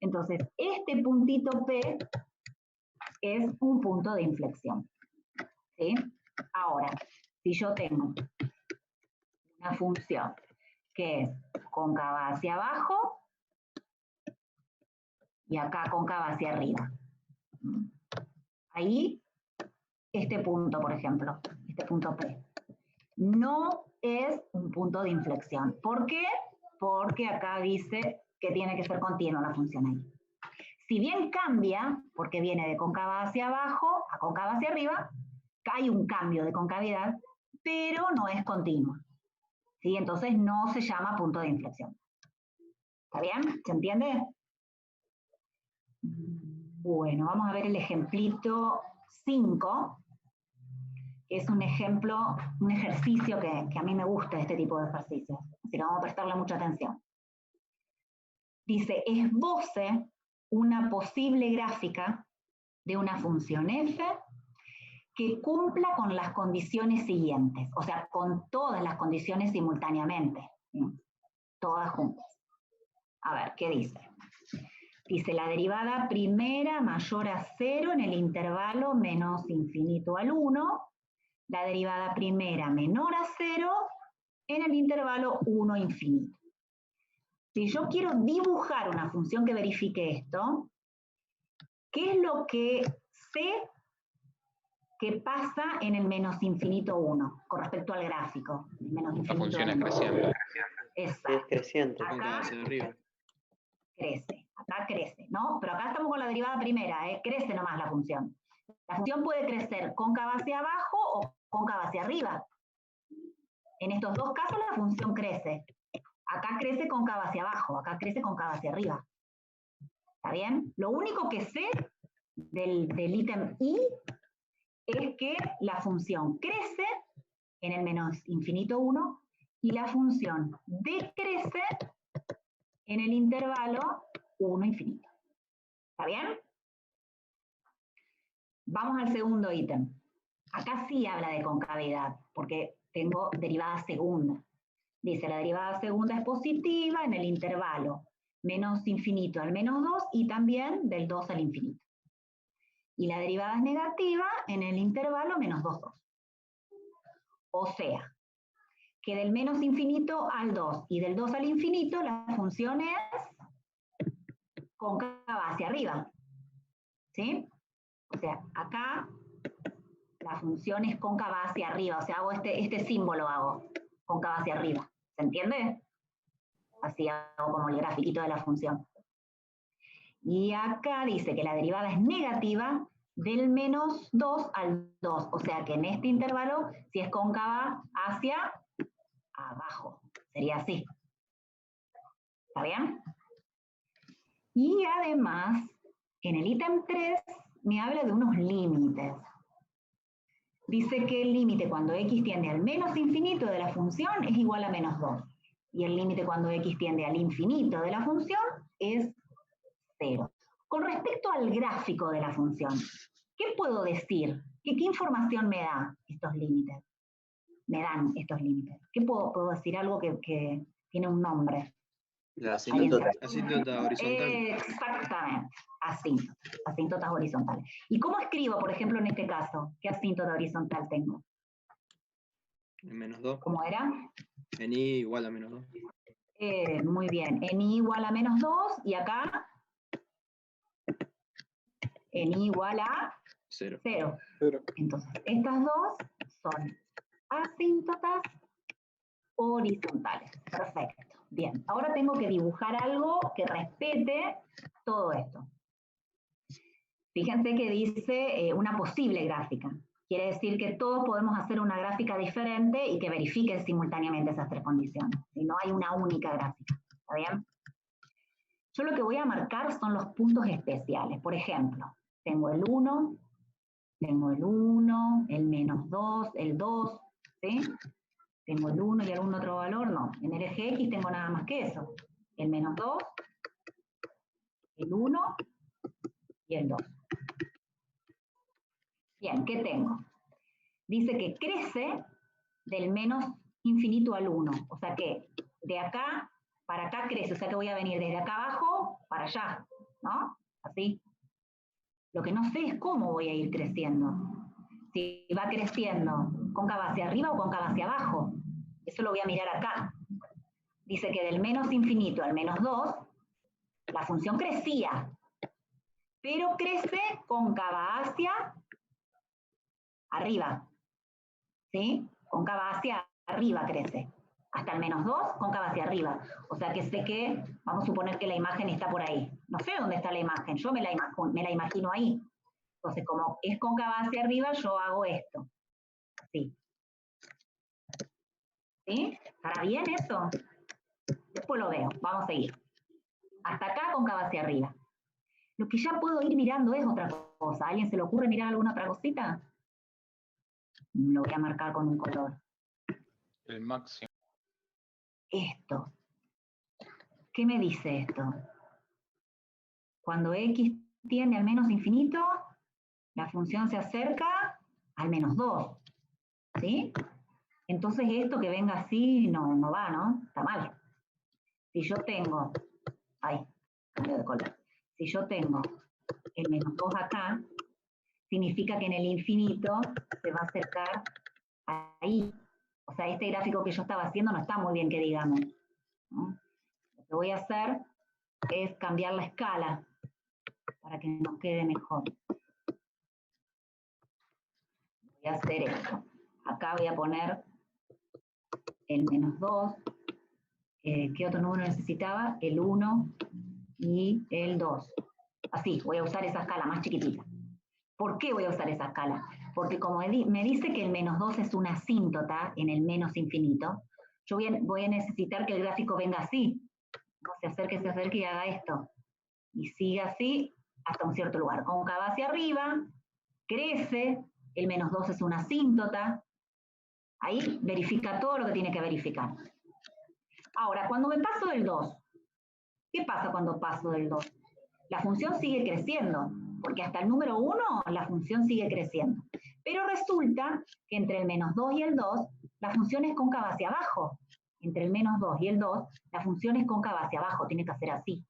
entonces este puntito P es un punto de inflexión. ¿Sí? Ahora, si yo tengo una función que es cóncava hacia abajo y acá cóncava hacia arriba. Ahí, este punto, por ejemplo, este punto P, no es un punto de inflexión. ¿Por qué? Porque acá dice que tiene que ser continua la función ahí. Si bien cambia, porque viene de cóncava hacia abajo a cóncava hacia arriba, hay un cambio de concavidad, pero no es continua. ¿Sí? Entonces no se llama punto de inflexión. ¿Está bien? ¿Se entiende? Bueno, vamos a ver el ejemplito 5. Es un ejemplo, un ejercicio que a mí me gusta, este tipo de ejercicios. Así que vamos a prestarle mucha atención. Dice, esboce una posible gráfica de una función f que cumpla con las condiciones siguientes, o sea, con todas las condiciones simultáneamente, ¿sí? Todas juntas. A ver, ¿qué dice? Dice, la derivada primera mayor a 0 en el intervalo menos infinito al 1, la derivada primera menor a 0 en el intervalo 1 infinito. Si yo quiero dibujar una función que verifique esto, ¿qué es lo que sé que pasa en el menos infinito 1 con respecto al gráfico? El menos La infinito función es 1. creciente. Exacto. Es creciente. Acá hacia arriba. crece, acá crece, ¿no? Pero acá estamos con la derivada primera, ¿eh? Crece nomás la función. La función puede crecer cóncava hacia abajo o cóncava hacia arriba. En estos dos casos la función crece. Acá crece cóncava hacia abajo, acá crece cóncava hacia arriba. ¿Está bien? Lo único que sé del ítem I es que la función crece en el menos infinito 1 y la función decrece en el intervalo 1 infinito. ¿Está bien? Vamos al segundo ítem. Acá sí habla de concavidad, porque tengo derivada segunda. Dice, la derivada segunda es positiva en el intervalo menos infinito al menos 2 y también del 2 al infinito. Y la derivada es negativa en el intervalo menos 2, 2. O sea, que del menos infinito al 2 y del 2 al infinito la función es cóncava hacia arriba. ¿Sí? O sea, acá la función es cóncava hacia arriba, o sea, hago este símbolo, hago cóncava hacia arriba. ¿Se entiende? Así hago como el grafiquito de la función. Y acá dice que la derivada es negativa del menos 2 al 2, o sea que en este intervalo, si es cóncava hacia abajo, sería así. ¿Está bien? Y además, en el ítem 3 me habla de unos límites. Dice que el límite cuando x tiende al menos infinito de la función es igual a menos 2. Y el límite cuando x tiende al infinito de la función es 0. Con respecto al gráfico de la función, ¿qué puedo decir? ¿Qué información me da estos límites? Me dan estos límites. ¿Qué puedo decir? Algo que tiene un nombre. La asíntota. Asíntota horizontal. Exactamente, asíntotas horizontales. ¿Y cómo escribo, por ejemplo, en este caso? ¿Qué asíntota horizontal tengo? En menos 2. ¿Cómo era? En I igual a menos 2. Muy bien, en I igual a menos 2 y acá en I igual a 0. 0. Entonces, estas dos son asíntotas horizontales. Perfecto. Bien, ahora tengo que dibujar algo que respete todo esto. Fíjense que dice una posible gráfica. Quiere decir que todos podemos hacer una gráfica diferente y que verifique simultáneamente esas tres condiciones. Si no hay una única gráfica. ¿Está bien? Yo lo que voy a marcar son los puntos especiales. Por ejemplo, tengo el 1, tengo el 1, el menos 2, el 2, ¿sí? Tengo el 1 y algún otro valor, no. En el eje X tengo nada más que eso. El menos 2, el 1 y el 2. Bien, ¿qué tengo? Dice que crece del menos infinito al 1. O sea que de acá para acá crece. O sea que voy a venir desde acá abajo para allá, ¿no? Así. Lo que no sé es cómo voy a ir creciendo. Si va creciendo cóncava hacia arriba o cóncava hacia abajo. Eso lo voy a mirar acá. Dice que del menos infinito al menos 2, la función crecía, pero crece cóncava hacia arriba. ¿Sí? Cóncava hacia arriba crece. Hasta el menos 2, cóncava hacia arriba. O sea que sé que, vamos a suponer que la imagen está por ahí. No sé dónde está la imagen, yo me la imagino ahí. Entonces, como es cóncava hacia arriba, yo hago esto. Así. ¿Sí? ¿Estará bien eso? Después lo veo, vamos a seguir. Hasta acá cóncava hacia arriba. Lo que ya puedo ir mirando es otra cosa. ¿A alguien se le ocurre mirar alguna otra cosita? Lo voy a marcar con un color. El máximo. Esto. ¿Qué me dice esto? Cuando x tiende al menos infinito, la función se acerca al menos 2. ¿Sí? Entonces esto que venga así no va, ¿no? Está mal. Si yo tengo, cambio de color. Si yo tengo el menos 2 acá, significa que en el infinito se va a acercar ahí. O sea, este gráfico que yo estaba haciendo no está muy bien que digamos, ¿no? Lo que voy a hacer es cambiar la escala para que nos quede mejor. Voy a hacer esto. Acá voy a poner el -2. ¿Qué otro número necesitaba? El 1 y el 2. Así, voy a usar esa escala más chiquitita. ¿Por qué voy a usar esa escala? Porque como me dice que el -2 es una asíntota en el menos infinito, yo voy a necesitar que el gráfico venga así. No se acerque y haga esto. Y siga así hasta un cierto lugar. Cóncava hacia arriba, crece, el -2 es una asíntota. Ahí verifica todo lo que tiene que verificar. Ahora, cuando me paso del 2, ¿qué pasa cuando paso del 2? La función sigue creciendo, porque hasta el número 1 la función sigue creciendo. Pero resulta que entre el -2 y el 2, la función es cóncava hacia abajo. Entre el -2 y el 2, la función es cóncava hacia abajo, tiene que hacer así.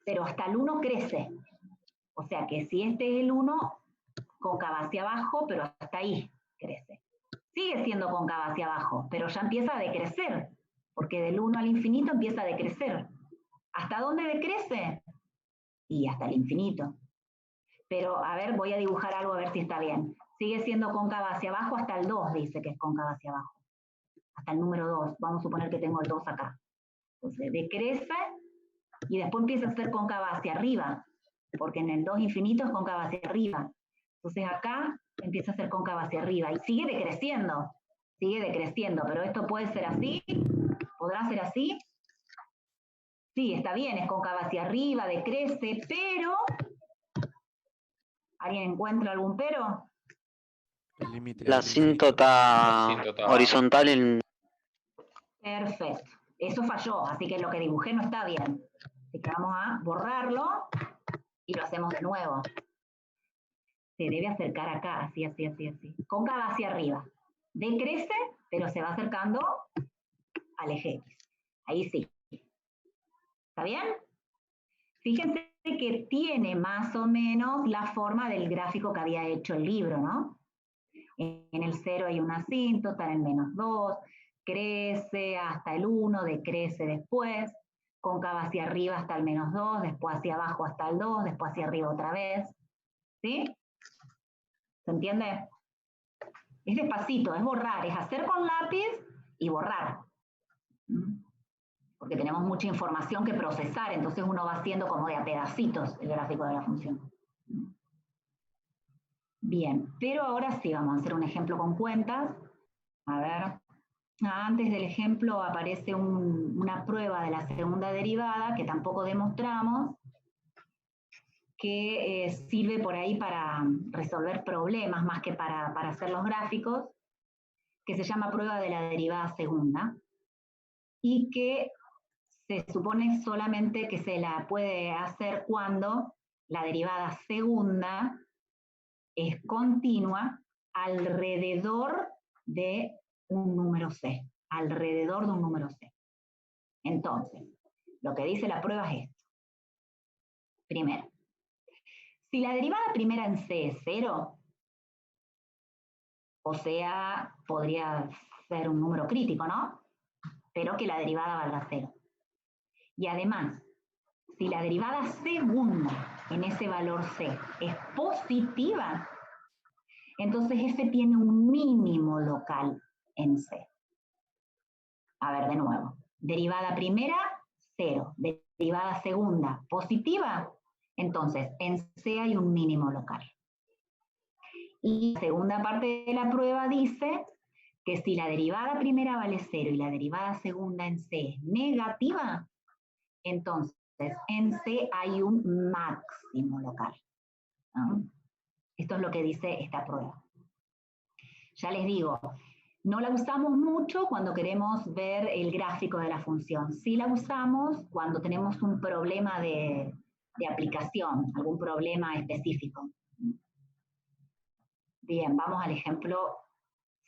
Pero hasta el 1 crece. O sea que si este es el 1, cóncava hacia abajo, pero hasta ahí crece. Sigue siendo cóncava hacia abajo, pero ya empieza a decrecer, porque del 1 al infinito empieza a decrecer. ¿Hasta dónde decrece? Y hasta el infinito. Pero, a ver, voy a dibujar algo a ver si está bien. Sigue siendo cóncava hacia abajo hasta el 2, dice que es cóncava hacia abajo. Hasta el número 2. Vamos a suponer que tengo el 2 acá. Entonces, decrece y después empieza a ser cóncava hacia arriba, porque en el 2 infinito es cóncava hacia arriba. Entonces, acá empieza a ser cóncava hacia arriba y sigue decreciendo, pero esto puede ser así, podrá ser así. Sí, está bien, es cóncava hacia arriba, decrece, pero... ¿Alguien encuentra algún pero? El límite La del infinito. asíntota horizontal en... Perfecto. Eso falló, así que lo que dibujé no está bien. Así que vamos a borrarlo y lo hacemos de nuevo. Se debe acercar acá, así. Cóncava hacia arriba. Decrece, pero se va acercando al eje X. Ahí sí. ¿Está bien? Fíjense que tiene más o menos la forma del gráfico que había hecho el libro, ¿no? En el 0 hay una asíntota, en el -2, crece hasta el 1, decrece después, cóncava hacia arriba hasta el -2, después hacia abajo hasta el 2, después hacia arriba otra vez. ¿Sí? ¿Se entiende? Es despacito, es borrar, es hacer con lápiz y borrar. Porque tenemos mucha información que procesar, entonces uno va haciendo como de a pedacitos el gráfico de la función. Bien, pero ahora sí vamos a hacer un ejemplo con cuentas. A ver, antes del ejemplo aparece una prueba de la segunda derivada que tampoco demostramos, que sirve por ahí para resolver problemas más que para hacer los gráficos, que se llama prueba de la derivada segunda, y que se supone solamente que se la puede hacer cuando la derivada segunda es continua alrededor de un número C. Alrededor de un número C. Entonces, lo que dice la prueba es esto. Primero, si la derivada primera en C es 0, o sea, podría ser un número crítico, ¿no? Pero que la derivada valga 0. Y además, si la derivada segunda en ese valor C es positiva, entonces f tiene un mínimo local en C. A ver, de nuevo. Derivada primera, 0. Derivada segunda, positiva. Entonces, en C hay un mínimo local. Y la segunda parte de la prueba dice que si la derivada primera vale 0 y la derivada segunda en C es negativa, entonces en C hay un máximo local. ¿No? Esto es lo que dice esta prueba. Ya les digo, no la usamos mucho cuando queremos ver el gráfico de la función. Sí la usamos cuando tenemos un problema de aplicación, algún problema específico. Bien, vamos al ejemplo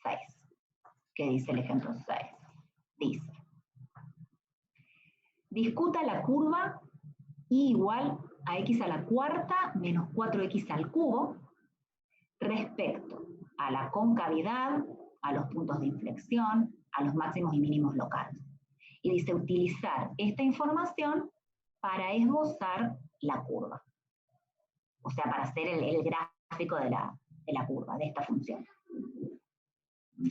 6. ¿Qué dice el ejemplo 6? Dice, discuta la curva y igual a x a la cuarta menos 4x al cubo respecto a la concavidad a los puntos de inflexión, a los máximos y mínimos locales. Y dice utilizar esta información para esbozar la curva. O sea, para hacer el gráfico de la curva, de esta función.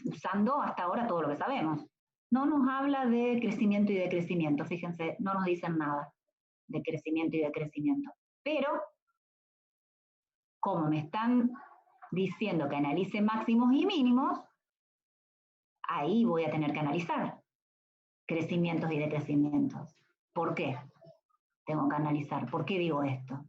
Usando hasta ahora todo lo que sabemos. No nos habla de crecimiento y decrecimiento, fíjense, no nos dicen nada de crecimiento y decrecimiento. Pero, como me están diciendo que analice máximos y mínimos, ahí voy a tener que analizar crecimientos y decrecimientos. ¿Por qué? Tengo que analizar. ¿Por qué digo esto?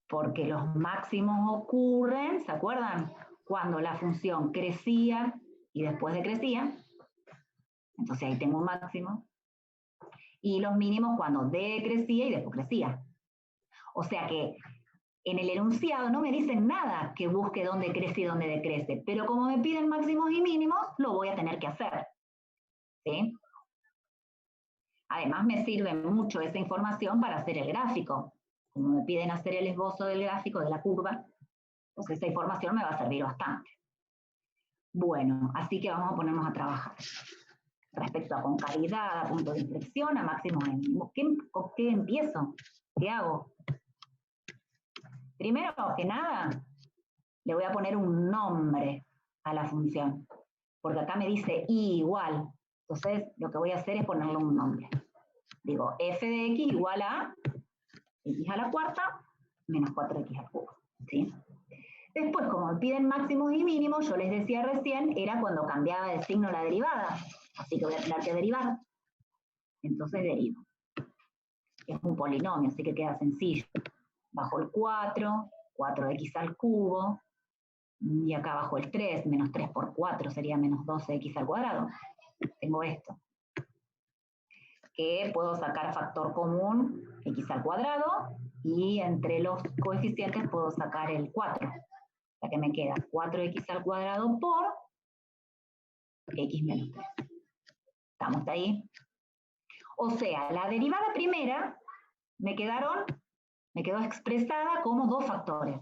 Porque los máximos ocurren, ¿se acuerdan? Cuando la función crecía y después decrecía. Entonces ahí tengo un máximo. Y los mínimos cuando decrecía y después crecía. O sea que en el enunciado no me dicen nada que busque dónde crece y dónde decrece, pero como me piden máximos y mínimos, lo voy a tener que hacer. ¿Sí? Además me sirve mucho esa información para hacer el gráfico. Como me piden hacer el esbozo del gráfico de la curva, pues esa información me va a servir bastante. Bueno, así que vamos a ponernos a trabajar. Respecto a concavidad, a punto de inflexión, a máximo y mínimo. ¿Con qué empiezo? ¿Qué hago? Primero que nada, le voy a poner un nombre a la función. Porque acá me dice y igual. Entonces, lo que voy a hacer es ponerle un nombre. Digo, f de x igual a x a la cuarta menos 4x al cubo. ¿Sí? Después, como me piden máximos y mínimos, yo les decía recién, era cuando cambiaba de signo la derivada. Así que voy a tener que derivar. Entonces derivo. Es un polinomio, así que queda sencillo. Bajo el 4, 4x al cubo, y acá bajo el 3, menos 3 por 4 sería menos 12x al cuadrado. Tengo esto. Que puedo sacar factor común, x al cuadrado, y entre los coeficientes puedo sacar el 4. O sea que me queda 4x al cuadrado por x menos 3. ¿Estamos ahí? O sea, la derivada primera me quedó expresada como dos factores.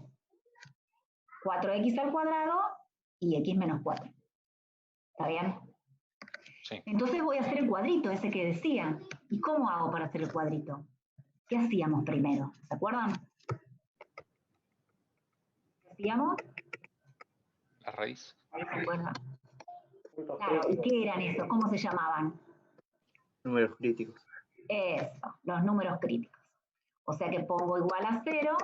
4x al cuadrado y x menos 4. ¿Está bien? Sí. Entonces voy a hacer el cuadrito ese que decía. ¿Y cómo hago para hacer el cuadrito? ¿Qué hacíamos primero? ¿Se acuerdan? ¿Qué hacíamos? La raíz. ¿Se acuerdan? Claro, ¿y qué eran esos? ¿Cómo se llamaban? Números críticos. Eso, los números críticos. O sea que pongo igual a 0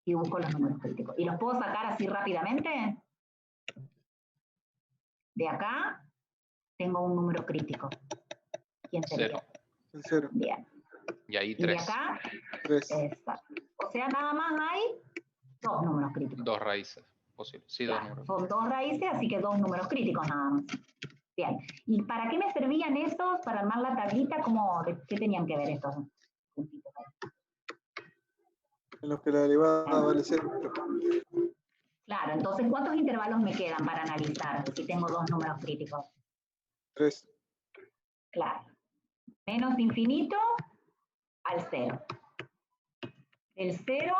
y busco los números críticos. ¿Y los puedo sacar así rápidamente? De acá tengo un número crítico. ¿Quién sería? 0. 0. Bien. Y ahí Y de 3. acá, 3. exacto. O sea, nada más hay dos números críticos. 2 raíces. Posible. Sí, Claro, 2 números. son dos raíces, así que dos números críticos nada más. Bien. ¿Y para qué me servían estos? Para armar la tablita, ¿qué tenían que ver estos puntitos ahí? En los que la derivada vale 0. Claro, entonces, ¿cuántos intervalos me quedan para analizar si tengo dos números críticos? 3. Claro. Menos infinito al 0. Del 0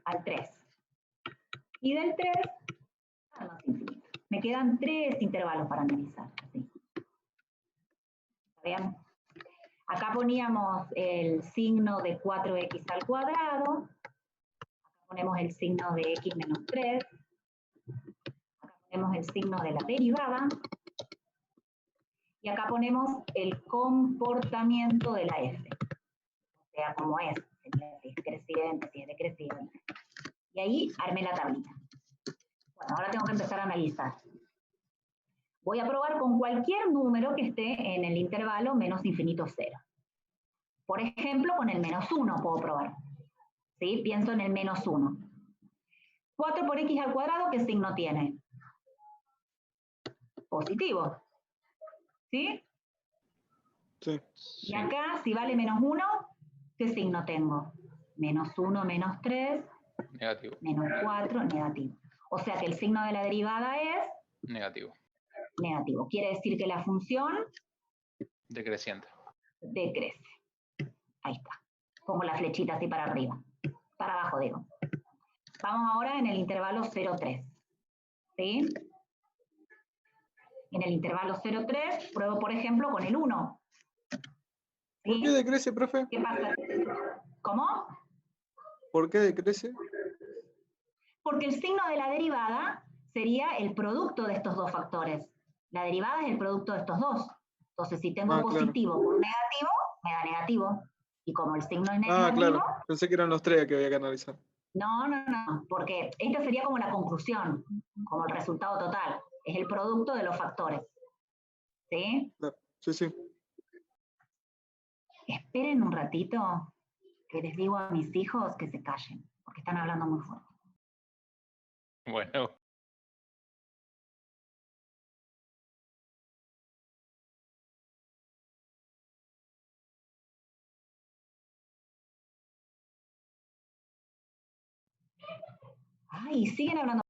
al 3. Y del 3 al más infinito. Me quedan 3 intervalos para analizar. Así. ¿Está bien? Acá poníamos el signo de 4x al cuadrado. Acá ponemos el signo de x menos 3. Acá ponemos el signo de la derivada. Y acá ponemos el comportamiento de la f. O sea, cómo es. Si es creciente, si es decreciente. Y ahí armé la tablita. Bueno, ahora tengo que empezar a analizar. Voy a probar con cualquier número que esté en el intervalo menos infinito 0. Por ejemplo, con el menos 1 puedo probar. ¿Sí? Pienso en el menos 1. 4 por x al cuadrado, ¿qué signo tiene? Positivo. ¿Sí? Sí. Y acá, si vale menos 1, ¿qué signo tengo? Menos 1, menos 3, Negativo. menos 4, negativo. O sea que el signo de la derivada es Negativo. negativo. Quiere decir que la función Decreciente. decrece. Ahí está. Pongo la flechita así para arriba. Para abajo, digo. Vamos ahora en el intervalo 0,3. ¿Sí? En el intervalo 0,3 pruebo, por ejemplo, con el 1. ¿Sí? ¿Por qué decrece, profe? ¿Qué pasa? ¿Cómo? ¿Por qué decrece? Porque el signo de la derivada sería el producto de estos dos factores. La derivada es el producto de estos dos. Entonces, si tengo positivo por negativo, me da negativo. Y como el signo es negativo... claro. Pensé que eran los tres que había que analizar. No, porque esta sería como la conclusión, como el resultado total. Es el producto de los factores. ¿Sí? Claro. Sí. Esperen un ratito que les digo a mis hijos que se callen, porque están hablando muy fuerte. Bueno. Ay, siguen hablando.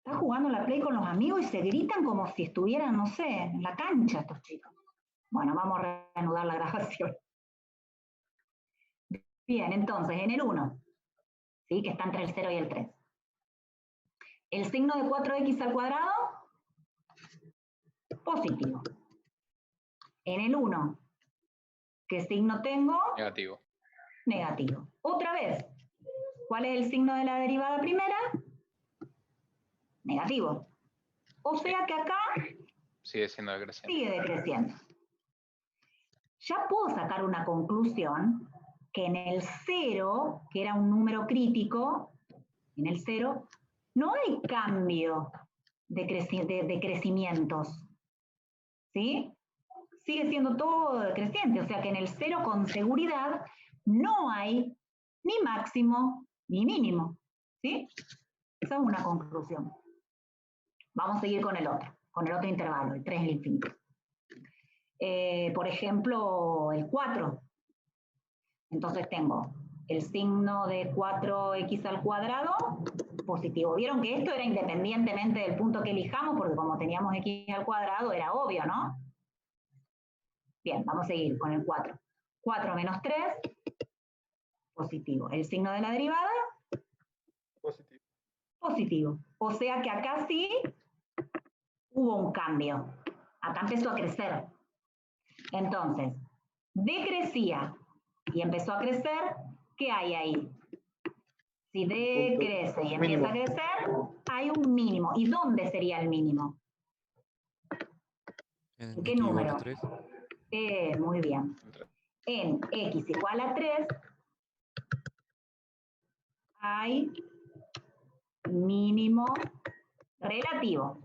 Están jugando la Play con los amigos y se gritan como si estuvieran, no sé, en la cancha estos chicos. Bueno, vamos a reanudar la grabación. Bien, entonces, en el 1, ¿sí? Que está entre el 0 y el 3. El signo de 4x al cuadrado, positivo. En el 1, ¿qué signo tengo? Negativo. Negativo. Otra vez, ¿cuál es el signo de la derivada primera? Negativo. O sea que acá Sigue siendo decreciente. sigue decreciendo. Ya puedo sacar una conclusión que en el 0, que era un número crítico, en el 0, no hay cambio de crecimientos. ¿Sí? Sigue siendo todo decreciente, o sea que en el 0 con seguridad no hay ni máximo ni mínimo. ¿Sí? Esa es una conclusión. Vamos a seguir con el otro intervalo, el 3 al infinito. Por ejemplo, el 4. Entonces tengo el signo de 4x al cuadrado positivo. Vieron que esto era independientemente del punto que elijamos, porque como teníamos x al cuadrado era obvio, ¿no? Bien, vamos a seguir con el 4. 4 menos 3, positivo. El signo de la derivada, positivo. O sea que acá sí hubo un cambio. Acá empezó a crecer. Entonces, decrecía y empezó a crecer, ¿qué hay ahí? Si decrece y empieza a crecer, hay un mínimo. ¿Y dónde sería el mínimo? ¿En qué número? 3. Muy bien. En x igual a 3 hay mínimo relativo.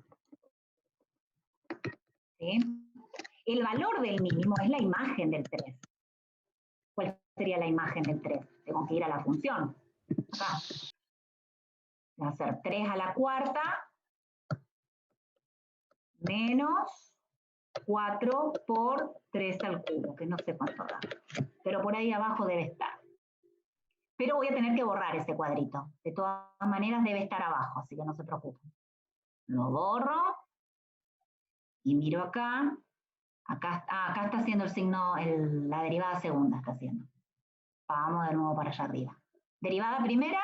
¿Sí? El valor del mínimo es la imagen del 3. ¿Cuál sería la imagen del 3? Tengo que ir a la función. Acá. Voy a hacer 3 a la cuarta menos 4 por 3 al cubo, que no sé cuánto da. Pero por ahí abajo debe estar. Pero voy a tener que borrar ese cuadrito. De todas maneras debe estar abajo, así que no se preocupen. Lo borro y miro acá. Acá está haciendo el signo, la derivada segunda está haciendo. Vamos de nuevo para allá arriba. Derivada primera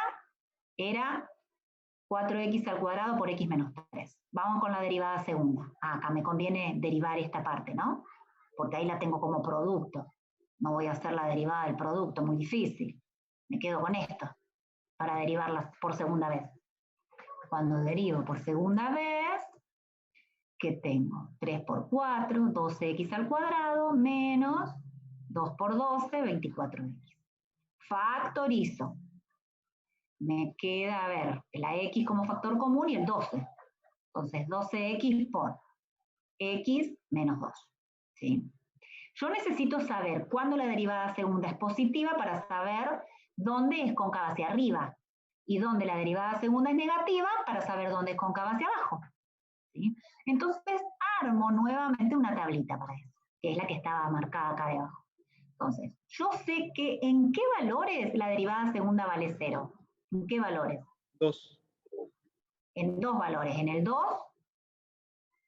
era 4x al cuadrado por x menos 3. Vamos con la derivada segunda. Acá me conviene derivar esta parte, ¿no? Porque ahí la tengo como producto. No voy a hacer la derivada del producto, muy difícil. Me quedo con esto, para derivarla por segunda vez. Cuando derivo por segunda vez, ¿qué tengo? 3 por 4, 12x al cuadrado, menos 2 por 12, 24x. Factorizo. Me queda, a ver, la x como factor común y el 12. Entonces, 12x por x menos 2. ¿Sí? Yo necesito saber cuándo la derivada segunda es positiva para saber dónde es cóncava hacia arriba y dónde la derivada segunda es negativa para saber dónde es cóncava hacia abajo. ¿Sí? Entonces, armo nuevamente una tablita para eso, que es la que estaba marcada acá debajo. Entonces, yo sé que en qué valores la derivada segunda vale 0. ¿En qué valores? 2. En 2 valores, en el 2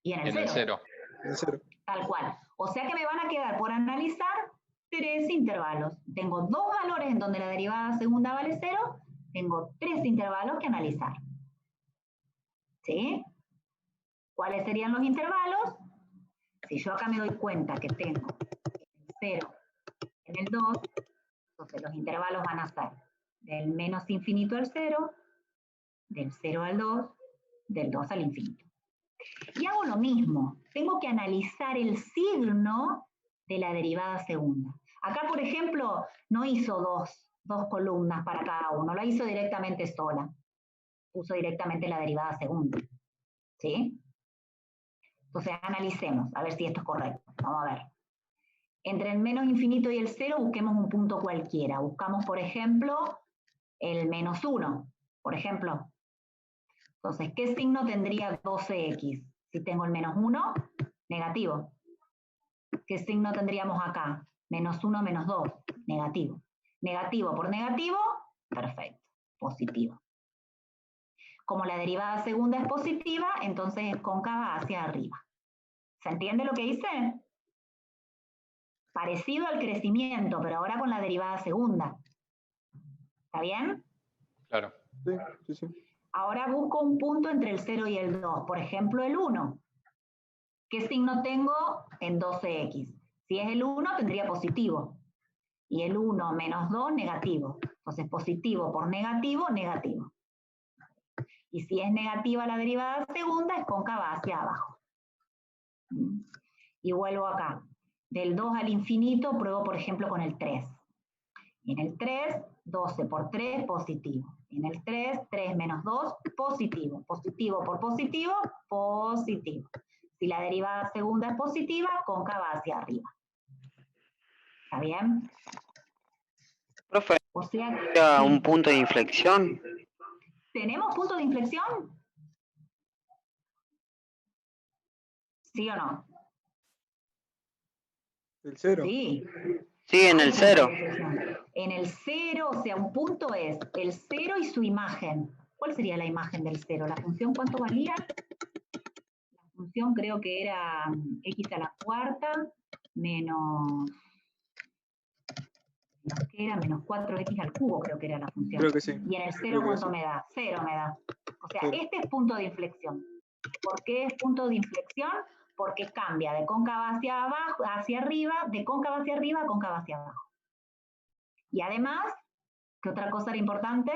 y en el 0. En el 0. En 0. Tal cual. O sea que me van a quedar por analizar 3 intervalos. Tengo 2 valores en donde la derivada segunda vale 0, tengo 3 intervalos que analizar. ¿Sí? ¿Cuáles serían los intervalos? Si yo acá me doy cuenta que tengo el 0 en el 2, entonces los intervalos van a ser del menos infinito al 0, del 0 al 2, del 2 al infinito. Y hago lo mismo, tengo que analizar el signo de la derivada segunda. Acá, por ejemplo, no hizo dos columnas para cada uno, la hizo directamente sola. Puso directamente la derivada segunda. ¿Sí? Entonces, analicemos, a ver si esto es correcto. Vamos a ver. Entre el menos infinito y el 0, busquemos un punto cualquiera. Buscamos, por ejemplo, el menos 1, por ejemplo. Entonces, ¿qué signo tendría 12x? Si tengo el menos 1, negativo. ¿Qué signo tendríamos acá? Menos 1, menos 2, negativo. Negativo por negativo, perfecto, positivo. Como la derivada segunda es positiva, entonces es cóncava hacia arriba. ¿Se entiende lo que hice? Parecido al crecimiento, pero ahora con la derivada segunda. ¿Está bien? Claro. Sí, sí, sí. Ahora busco un punto entre el 0 y el 2, por ejemplo el 1. ¿Qué signo tengo en 12x? Si es el 1, tendría positivo. Y el 1 menos 2, negativo. Entonces, positivo por negativo, negativo. Y si es negativa la derivada segunda, es cóncava hacia abajo. Y vuelvo acá. Del 2 al infinito, pruebo, por ejemplo, con el 3. En el 3, 12 por 3, positivo. En el 3, 3 menos 2, positivo. Positivo por positivo, positivo. Si la derivada segunda es positiva, cóncava hacia arriba. ¿Está bien? Profe, O sea, ¿era un punto de inflexión? ¿tenemos punto de inflexión? ¿Sí o no? El 0. Sí. Sí, en el 0. En el 0, o sea, un punto es el 0 y su imagen. ¿Cuál sería la imagen del 0? ¿La función cuánto valía? La función creo que era x a la cuarta menos... ¿Qué era? Menos 4x al cubo creo que era la función. Creo que sí. Y en el 0 Creo que ¿cuánto sí. me da? 0 me da. O sea, 0. este es punto de inflexión. ¿Por qué es punto de inflexión? Porque cambia de cóncava hacia abajo, hacia arriba, de cóncava hacia arriba a cóncava hacia abajo. Y además, ¿qué otra cosa era importante?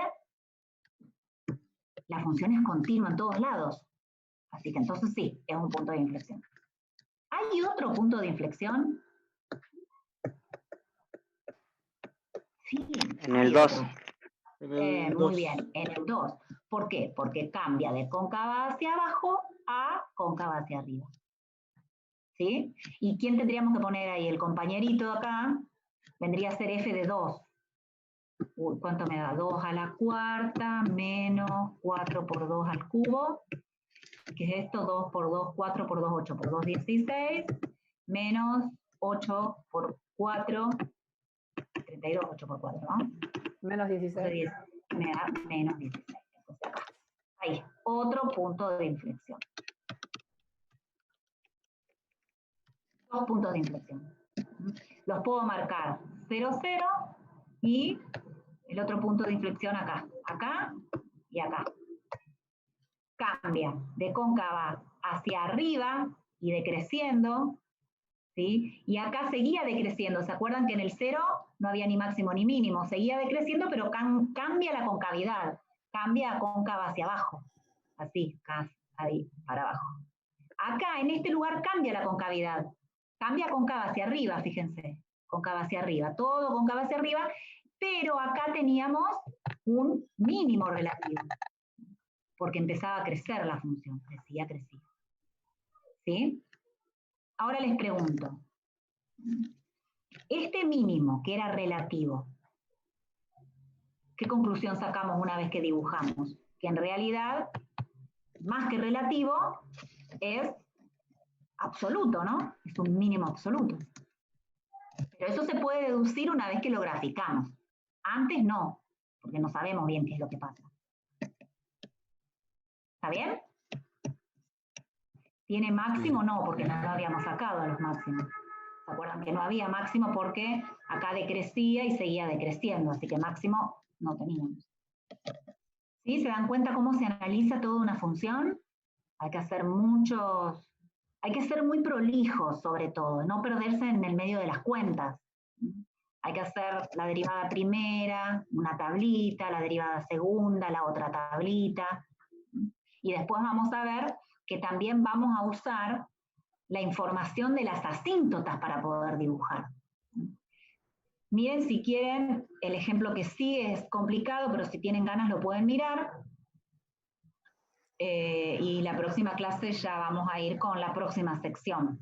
La función es continua en todos lados. Así que entonces sí, es un punto de inflexión. ¿Hay otro punto de inflexión? Sí. En el 2. Muy bien, en el 2. ¿Por qué? Porque cambia de cóncava hacia abajo a cóncava hacia arriba. ¿Sí? ¿Y quién tendríamos que poner ahí? El compañerito acá vendría a ser f de 2. Uy, ¿cuánto me da? 2 a la cuarta menos 4 por 2 al cubo. ¿Qué es esto? 2 por 2, 4 por 2, 8 por 2, 16. Menos 8 por 4, 32, 8 por 4, ¿no? Menos 16. Me da menos 16. Entonces acá. Ahí, otro punto de inflexión. 2 puntos de inflexión. Los puedo marcar 0, 0 y el otro punto de inflexión acá. Acá y acá. Cambia de cóncava hacia arriba y decreciendo, ¿sí? Y acá seguía decreciendo. ¿Se acuerdan que en el 0 no había ni máximo ni mínimo? Seguía decreciendo, pero cambia la concavidad. Cambia a cóncava hacia abajo. Así, ahí, para abajo. Acá, en este lugar, cambia la concavidad. Cambia cóncava hacia arriba, fíjense. Cóncava hacia arriba. Todo cóncava hacia arriba. Pero acá teníamos un mínimo relativo. Porque empezaba a crecer la función. Crecía, crecía. ¿Sí? Ahora les pregunto. Este mínimo, que era relativo, ¿qué conclusión sacamos una vez que dibujamos? Que en realidad, más que relativo, es absoluto, ¿no? Es un mínimo absoluto. Pero eso se puede deducir una vez que lo graficamos. Antes no, porque no sabemos bien qué es lo que pasa. ¿Está bien? ¿Tiene máximo? No, porque no lo habíamos sacado a los máximos. ¿Se acuerdan que no había máximo porque acá decrecía y seguía decreciendo? Así que máximo no teníamos. ¿Sí? ¿Se dan cuenta cómo se analiza toda una función? Hay que hacer hay que ser muy prolijos sobre todo, no perderse en el medio de las cuentas. Hay que hacer la derivada primera, una tablita, la derivada segunda, la otra tablita. Y después vamos a ver que también vamos a usar la información de las asíntotas para poder dibujar. Miren si quieren el ejemplo que sí es complicado, pero si tienen ganas lo pueden mirar. Y la próxima clase ya vamos a ir con la próxima sección.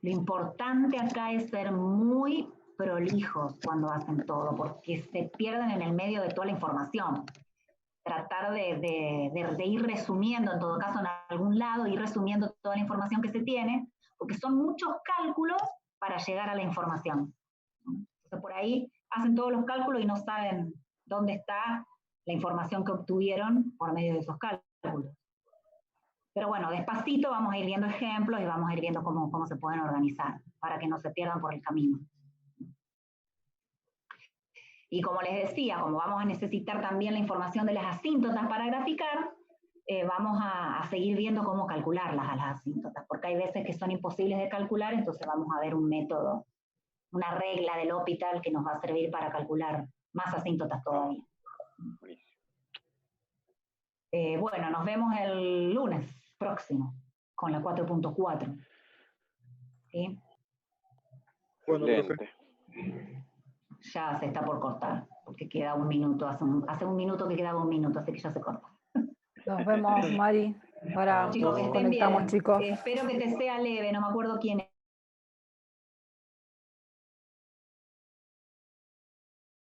Lo importante acá es ser muy prolijos cuando hacen todo, porque se pierden en el medio de toda la información. Tratar de ir resumiendo, en todo caso en algún lado, ir resumiendo toda la información que se tiene, porque son muchos cálculos para llegar a la información. Entonces por ahí hacen todos los cálculos y no saben dónde está la información que obtuvieron por medio de esos cálculos. Pero bueno, despacito vamos a ir viendo ejemplos y vamos a ir viendo cómo se pueden organizar para que no se pierdan por el camino. Y como les decía, como vamos a necesitar también la información de las asíntotas para graficar, vamos a seguir viendo cómo calcularlas a las asíntotas, porque hay veces que son imposibles de calcular, entonces vamos a ver un método, una regla del L'Hopital que nos va a servir para calcular más asíntotas todavía. Bueno, nos vemos el lunes próximo con la 4.4. ¿Sí? Bueno, Excelente. Ya se está por cortar, porque queda un minuto, hace un minuto que quedaba un minuto, así que ya se corta. Nos vemos, Mari. Ahora Chicos, que nos estén conectamos, bien. chicos. Espero que te sea leve, no me acuerdo quién es.